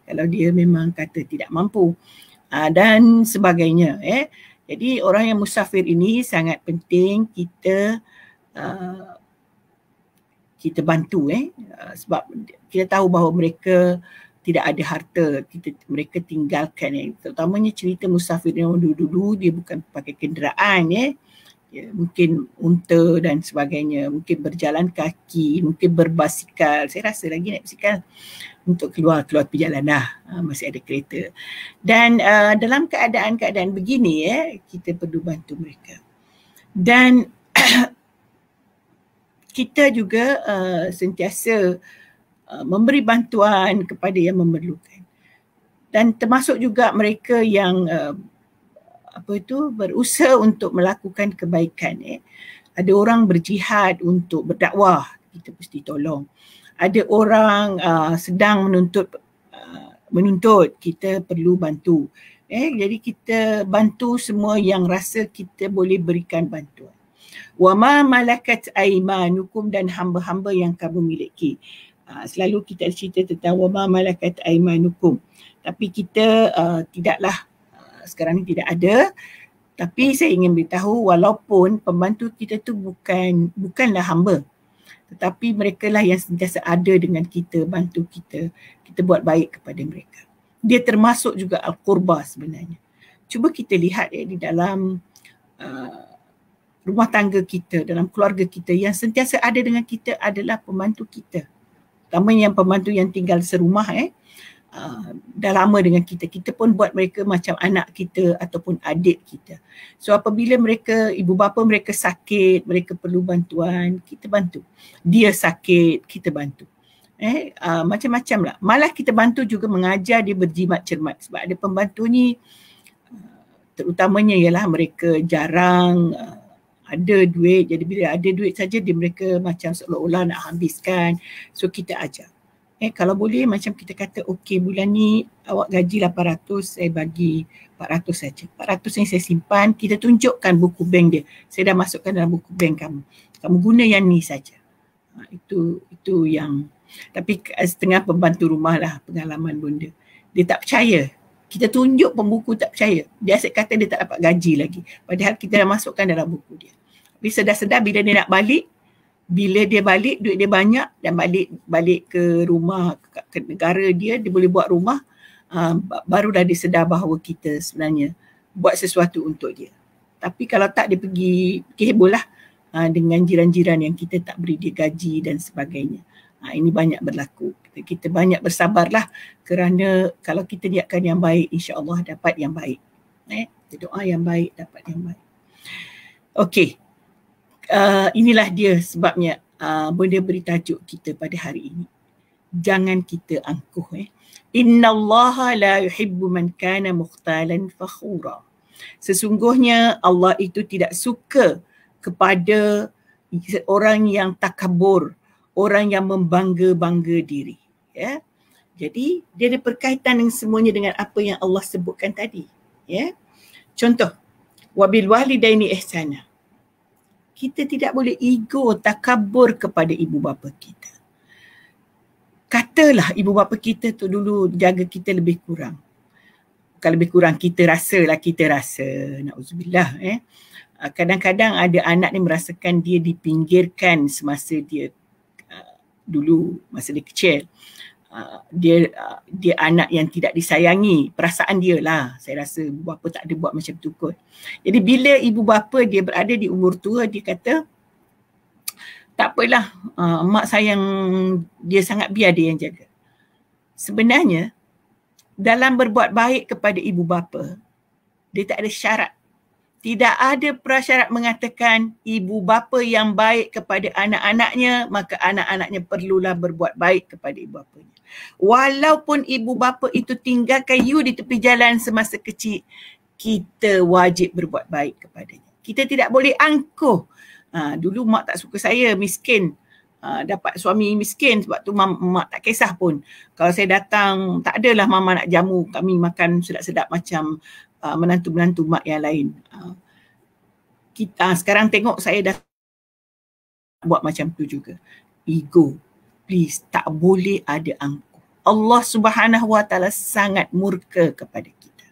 Kalau dia memang kata tidak mampu dan sebagainya. Jadi orang yang musafir ini sangat penting kita bantu, sebab kita tahu bahawa mereka tidak ada harta, mereka tinggalkan, terutamanya cerita musafir yang dulu-dulu dia bukan pakai kenderaan, mungkin unta dan sebagainya, mungkin berjalan kaki, mungkin berbasikal. Saya rasa lagi naik basikal untuk keluar perjalanan, masih ada kereta. Dan dalam keadaan-keadaan begini, kita perlu bantu mereka. Dan kita juga sentiasa memberi bantuan kepada yang memerlukan. Dan termasuk juga mereka yang berusaha untuk melakukan kebaikan. Ada orang berjihad untuk berdakwah, kita mesti tolong. Ada orang sedang menuntut, kita perlu bantu. Jadi kita bantu semua yang rasa kita boleh berikan bantuan. Wa ma malakat aimanukum, dan hamba-hamba yang kamu miliki. Selalu kita cerita tentang wa ma malakat aimanukum. Tapi kita tidaklah, sekarang ni tidak ada. Tapi saya ingin beritahu, walaupun pembantu kita tu bukanlah hamba, tetapi mereka lah yang sentiasa ada dengan kita, bantu kita, kita buat baik kepada mereka. Dia termasuk juga al-qurba sebenarnya. Cuba kita lihat di dalam rumah tangga kita, dalam keluarga kita, yang sentiasa ada dengan kita adalah pembantu kita. Terutama yang pembantu yang tinggal serumah, dah lama dengan kita. Kita pun buat mereka macam anak kita ataupun adik kita. So apabila mereka, ibu bapa mereka sakit, mereka perlu bantuan, kita bantu. Dia sakit, kita bantu. Macam-macam lah. Malah kita bantu juga mengajar dia berjimat cermat. Sebab ada pembantu ni, terutamanya ialah mereka jarang ada duit. Jadi bila ada duit saja, mereka macam seolah-olah nak habiskan. So kita ajar. Kalau boleh macam kita kata, okey bulan ni awak gaji 800, saya bagi 400 saja. 400 yang saya simpan, kita tunjukkan buku bank dia. Saya dah masukkan dalam buku bank kamu. Kamu guna yang ni saja. Itu yang, tapi setengah pembantu rumah lah pengalaman bunda. Dia tak percaya. Kita tunjuk pembuku tak percaya. Dia asyik kata dia tak dapat gaji lagi. Padahal kita dah masukkan dalam buku dia. Tapi sedar-sedar bila dia nak balik, bila dia balik, duit dia banyak dan balik ke rumah, ke negara dia boleh buat rumah, barulah dia sedar bahawa kita sebenarnya buat sesuatu untuk dia. Tapi kalau tak, dia pergi heboh lah dengan jiran-jiran yang kita tak beri dia gaji dan sebagainya. Ini banyak berlaku. Kita banyak bersabarlah, kerana kalau kita niatkan yang baik, insya-Allah dapat yang baik. Kita doa yang baik, dapat yang baik. Okey. Inilah dia sebabnya benda beri tajuk kita pada hari ini. Jangan kita angkuh. Innallaha la yuhibbu man kana mukhtalan fakhura. Sesungguhnya Allah itu tidak suka kepada orang yang takabur, orang yang membangga-bangga diri. Jadi dia ada berkaitan dengan semuanya dengan apa yang Allah sebutkan tadi. Contoh, wabil walidaini ihsana. Kita tidak boleh ego, takabur kepada ibu bapa kita. Katalah ibu bapa kita tu dulu jaga kita lebih kurang. Bukan lebih kurang, kita rasa. Na'udzubillah. Kadang-kadang ada anak ni merasakan dia dipinggirkan semasa dia dulu, masa dia kecil. Dia anak yang tidak disayangi, perasaan dia lah. Saya rasa ibu bapa tak ada buat macam tu kot. Jadi bila ibu bapa dia berada di umur tua, dia kata tak apalah, mak sayang dia sangat, biar dia yang jaga. Sebenarnya dalam berbuat baik kepada ibu bapa, dia tak ada syarat. Tidak ada prasyarat mengatakan ibu bapa yang baik kepada anak-anaknya, maka anak-anaknya perlulah berbuat baik kepada ibu bapanya. Walaupun ibu bapa itu tinggalkan you di tepi jalan semasa kecil, kita wajib berbuat baik kepadanya. Kita tidak boleh angkuh. Dulu mak tak suka saya, miskin. Dapat suami miskin, sebab tu mak tak kisah pun. Kalau saya datang, tak adalah mama nak jamu kami makan sedap-sedap macam menantu-menantu mak yang lain. Kita sekarang tengok saya dah buat macam tu juga. Ego. Please, tak boleh ada angkuh. Allah Subhanahu Wa Taala sangat murka kepada kita.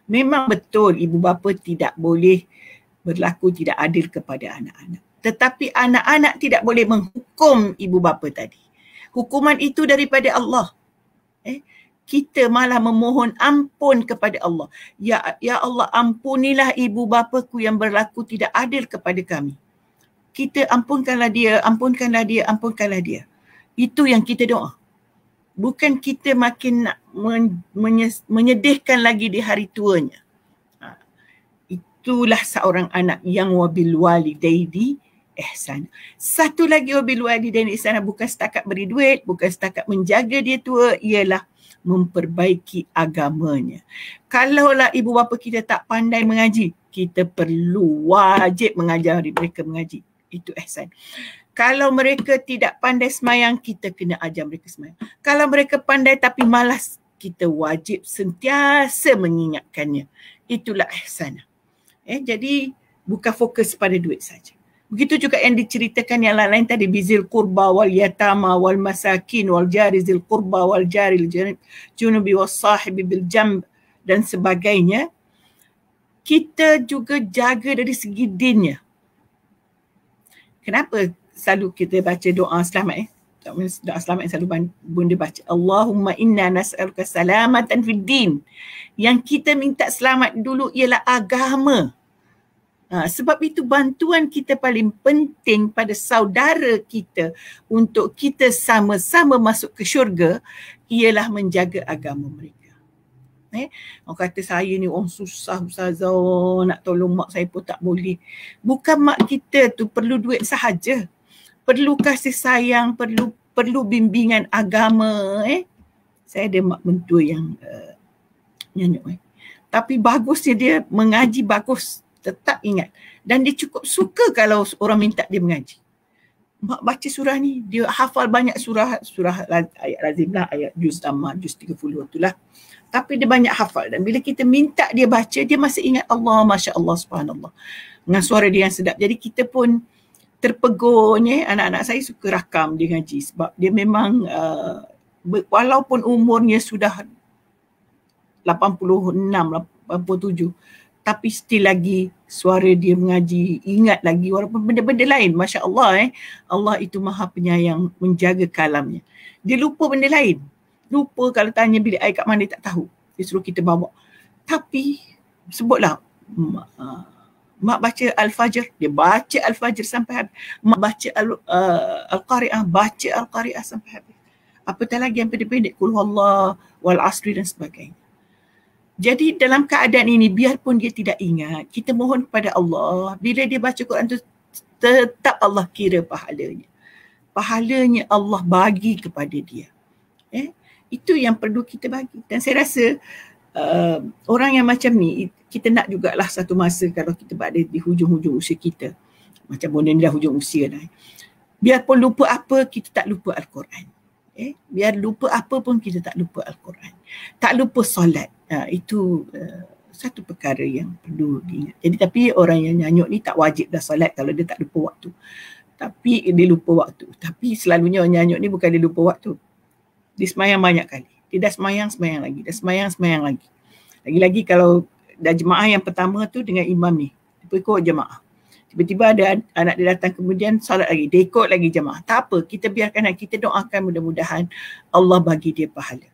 Memang betul ibu bapa tidak boleh berlaku tidak adil kepada anak-anak. Tetapi anak-anak tidak boleh menghukum ibu bapa tadi. Hukuman itu daripada Allah. Kita malah memohon ampun kepada Allah. Ya Allah, ampunilah ibu bapaku yang berlaku tidak adil kepada kami. Kita ampunkanlah dia, ampunkanlah dia, ampunkanlah dia. Itu yang kita doa. Bukan kita makin nak menyedihkan lagi di hari tuanya. Itulah seorang anak yang wabil walidaini ihsan. Satu lagi wabil walidaini ihsan, bukan setakat beri duit, bukan setakat menjaga dia tua, ialah memperbaiki agamanya. Kalaulah ibu bapa kita tak pandai mengaji, kita perlu wajib mengajari mereka mengaji. Itu ihsan. Kalau mereka tidak pandai semayang, kita kena ajar mereka semayang. Kalau mereka pandai tapi malas, kita wajib sentiasa mengingatkannya. Itulah ihsan. Jadi bukan fokus pada duit saja. Begitu juga yang diceritakan yang lain-lain tadi, bizil qurba wal yatama wal masakin wal jari zil qurba wal jari junubi was sahibi bil jamb dan sebagainya. Kita juga jaga dari segi dinnya. Kenapa selalu kita baca doa selamat doa selamat yang selalu bunda baca, Allahumma inna nas'aluka salamatan fid din. Yang kita minta selamat dulu ialah agama. Sebab itu bantuan kita paling penting pada saudara kita untuk kita sama-sama masuk ke syurga ialah menjaga agama mereka. Orang kata saya ni orang susah ustazah, nak tolong mak saya pun tak boleh. Bukan mak kita tu perlu duit sahaja. Perlu kasih sayang, perlu bimbingan agama. Saya ada mak mentua yang nyanyuk. Tapi bagusnya dia mengaji bagus. Tetap ingat. Dan dia cukup suka kalau orang minta dia mengaji. Mak baca surah ni, dia hafal banyak surah ayat lazim lah, ayat juz amma, juz 30 tu lah. Tapi dia banyak hafal dan bila kita minta dia baca, dia masih ingat Allah, Masya Allah, Subhanallah. Dengan suara dia yang sedap. Jadi kita pun terpegun, anak-anak saya suka rakam dia ngaji sebab dia memang walaupun umurnya sudah 86, 87, tapi still lagi suara dia mengaji, ingat lagi walaupun benda-benda lain. Masya Allah, Allah itu maha penyayang, menjaga kalamnya. Dia lupa benda lain. Lupa kalau tanya bilik air kat mana dia tak tahu. Dia suruh kita bawa. Tapi sebutlah, mak baca Al-Fajr, dia baca Al-Fajr sampai habis. Mak baca Al-Qari'ah, baca Al-Qari'ah sampai habis. Apatah lagi yang pendek-pendek, Qul huwallah wal asri dan sebagainya. Jadi dalam keadaan ini, biarpun dia tidak ingat, kita mohon kepada Allah, bila dia baca Quran tu, tetap Allah kira pahalanya. Pahalanya Allah bagi kepada dia. Itu yang perlu kita bagi. Dan saya rasa orang yang macam ni, kita nak jugalah satu masa kalau kita berada di hujung-hujung usia kita. Macam benda ni dah hujung usia dah. Biarpun lupa apa, kita tak lupa Al-Quran. Biar lupa apa pun, kita tak lupa Al-Quran. Tak lupa solat. Itu satu perkara yang perlu diingat. Jadi tapi orang yang nyanyuk ni tak wajib dah solat kalau dia tak lupa waktu. Tapi dia lupa waktu. Tapi selalunya orang nyanyuk ni bukan dia lupa waktu. Dia semayang banyak kali. Dia dah semayang lagi. Dah semayang lagi. Lagi-lagi kalau dah jemaah yang pertama tu dengan imam ni. Dia ikut jemaah. Tiba-tiba ada anak dia datang kemudian solat lagi. Dia ikut lagi jemaah. Tak apa. Kita biarkan, kita doakan mudah-mudahan Allah bagi dia pahala.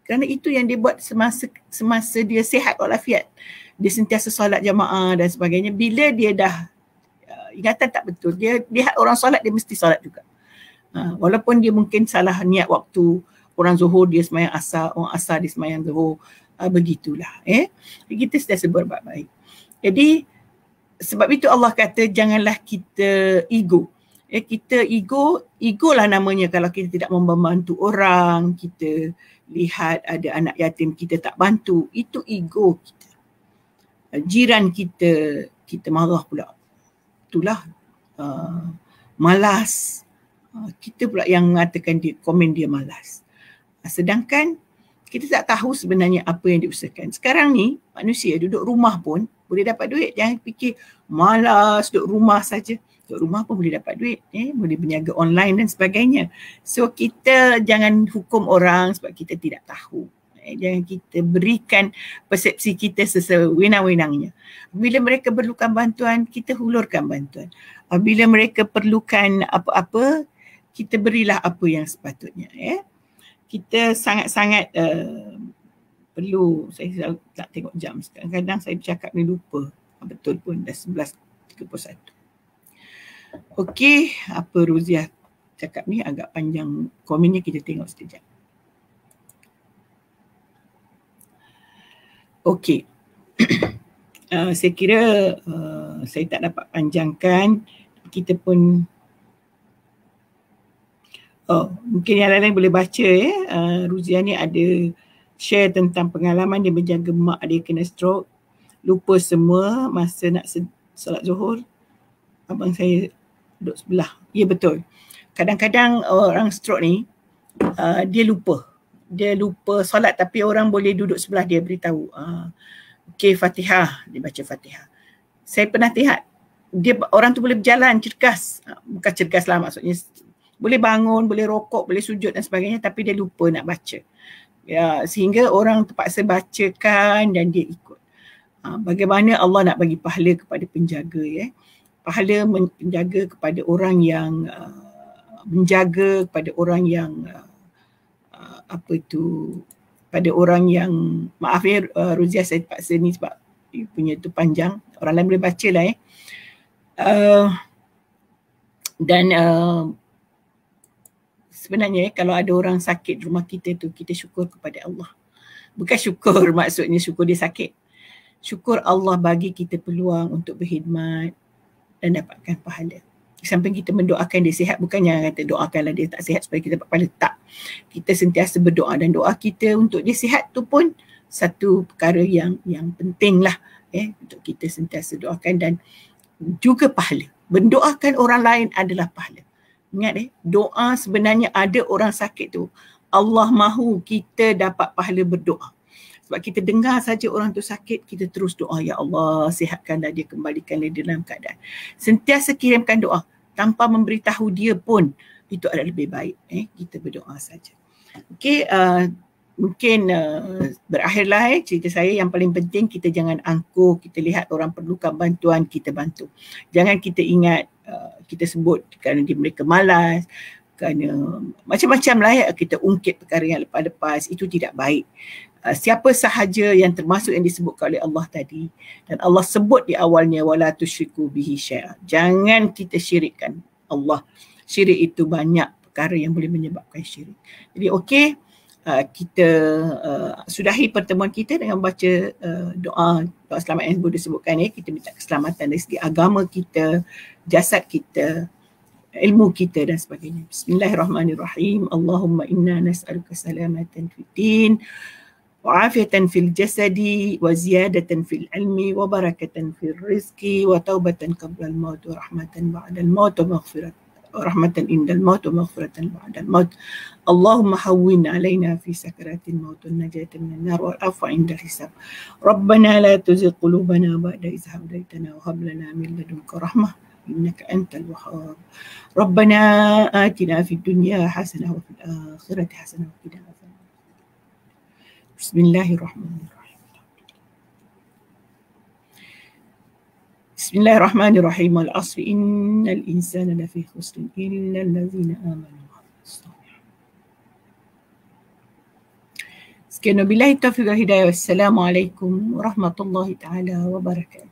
Kerana itu yang dia buat semasa dia sihat walafiat. Dia sentiasa solat jemaah dan sebagainya. Bila dia dah ingatan tak betul. Dia lihat orang solat, dia mesti solat juga. Walaupun dia mungkin salah niat waktu. Orang Zuhur dia semayang asar, orang asar dia semayang Zuhur, begitulah. Kita sentiasa berbuat baik. Jadi sebab itu Allah kata janganlah kita ego. Kita ego lah namanya kalau kita tidak membantu orang, kita lihat ada anak yatim kita tak bantu, itu ego kita. Jiran kita marah pula. Itulah malas. Kita pula yang mengatakan dia, komen dia malas. Sedangkan kita tak tahu sebenarnya apa yang diusahakan. Sekarang ni manusia duduk rumah pun boleh dapat duit. Jangan fikir malas duduk rumah saja. Duduk rumah pun boleh dapat duit. Boleh berniaga online dan sebagainya. So kita jangan hukum orang sebab kita tidak tahu. Jangan kita berikan persepsi kita sesuai wenang-wenangnya. Bila mereka perlukan bantuan, kita hulurkan bantuan. Bila mereka perlukan apa-apa, kita berilah apa yang sepatutnya. Kita sangat-sangat perlu, saya tak tengok jam sekarang. Kadang saya bercakap ni lupa. Betul pun dah 11.31. Okey, apa Ruziah cakap ni agak panjang. Komennya kita tengok sekejap. Okey. Saya kira saya tak dapat panjangkan. Kita pun mungkin yang lain-lain boleh baca Ruziah ni ada share tentang pengalaman dia menjaga mak dia kena stroke. Lupa semua masa nak solat Zuhur. Abang saya duduk sebelah. Ya betul. Kadang-kadang orang stroke ni dia lupa. Dia lupa solat tapi orang boleh duduk sebelah dia beritahu. Okey Fatihah, dia baca Fatihah. Saya pernah lihat orang tu boleh berjalan cergas, bukan cergas lah maksudnya, boleh bangun, boleh rokok, boleh sujud dan sebagainya, tapi dia lupa nak baca. Ya, sehingga orang terpaksa bacakan dan dia ikut. Bagaimana Allah nak bagi pahala kepada penjaga, ya? Pahala menjaga kepada orang yang menjaga, kepada orang yang pada orang yang, maaf ya Ruziah, saya terpaksa ni sebab punya tu panjang, orang lain boleh baca lah dan sebenarnya kalau ada orang sakit rumah kita tu, kita syukur kepada Allah. Bukan syukur maksudnya syukur dia sakit. Syukur Allah bagi kita peluang untuk berkhidmat dan dapatkan pahala. Sampai kita mendoakan dia sihat, bukannya kata doakanlah dia tak sihat supaya kita dapat pahala. Tak. Kita sentiasa berdoa, dan doa kita untuk dia sihat tu pun satu perkara yang penting lah untuk kita sentiasa doakan, dan juga pahala. Mendoakan orang lain adalah pahala. Ingat doa sebenarnya, ada orang sakit tu, Allah mahu kita dapat pahala berdoa. Sebab kita dengar saja orang tu sakit, kita terus doa, ya Allah sihatkanlah dia, kembalikanlah dia dalam keadaan. Sentiasa kirimkan doa tanpa memberitahu dia pun, itu adalah lebih baik. Kita berdoa saja. Okey, mungkin berakhirlah cerita saya. Yang paling penting, kita jangan angkuh, kita lihat orang perlukan bantuan, kita bantu. Jangan kita ingat kita sebut kerana mereka malas, kerana macam-macam lah kita ungkit perkara yang lepas-lepas, itu tidak baik. Siapa sahaja yang termasuk yang disebutkan oleh Allah tadi, dan Allah sebut di awalnya, wala tusyriku bihi syai'a, jangan kita syirikkan Allah. Syirik itu banyak perkara yang boleh menyebabkan syirik. Jadi okey, kita sudahi pertemuan kita dengan baca doa selamat yang boleh disebutkan. Kita minta keselamatan dari segi agama kita, jasad kita, ilmu kita dan sebagainya. Bismillahirrahmanirrahim. Allahumma inna nas'aluka salamatan fid din wa afiatan fil jasadi wa ziyadatan fil ilmi wa barakatan fil rizqi wa taubatan qabla al maut wa rahmatan ba'da al maut wa maghfiratan rahmatan indal maut wa maghfiratan ba'da al maut. Allahumma hawwin alaina fi sakaratil maut wa najatan minan nar wal afwa indal hisab. Rabbana la tuzigh qulubana ba'da idh hadaytana wa hab lana min ladunka rahmah innaka antal wahhab. Rabbana atina fid dunya hasanah wa fil akhirati hasanah wa qina adzabannar. Bismillahirrahmanirrahim. Bismillahirrahmanirrahim. Wal 'asri innal insana lafi khusr illa allazina amanu wa 'amilus shalihat. Sekian wabillahi taufiq wal hidayah. Wassalamualaikum warahmatullahi taala wabarakatuh.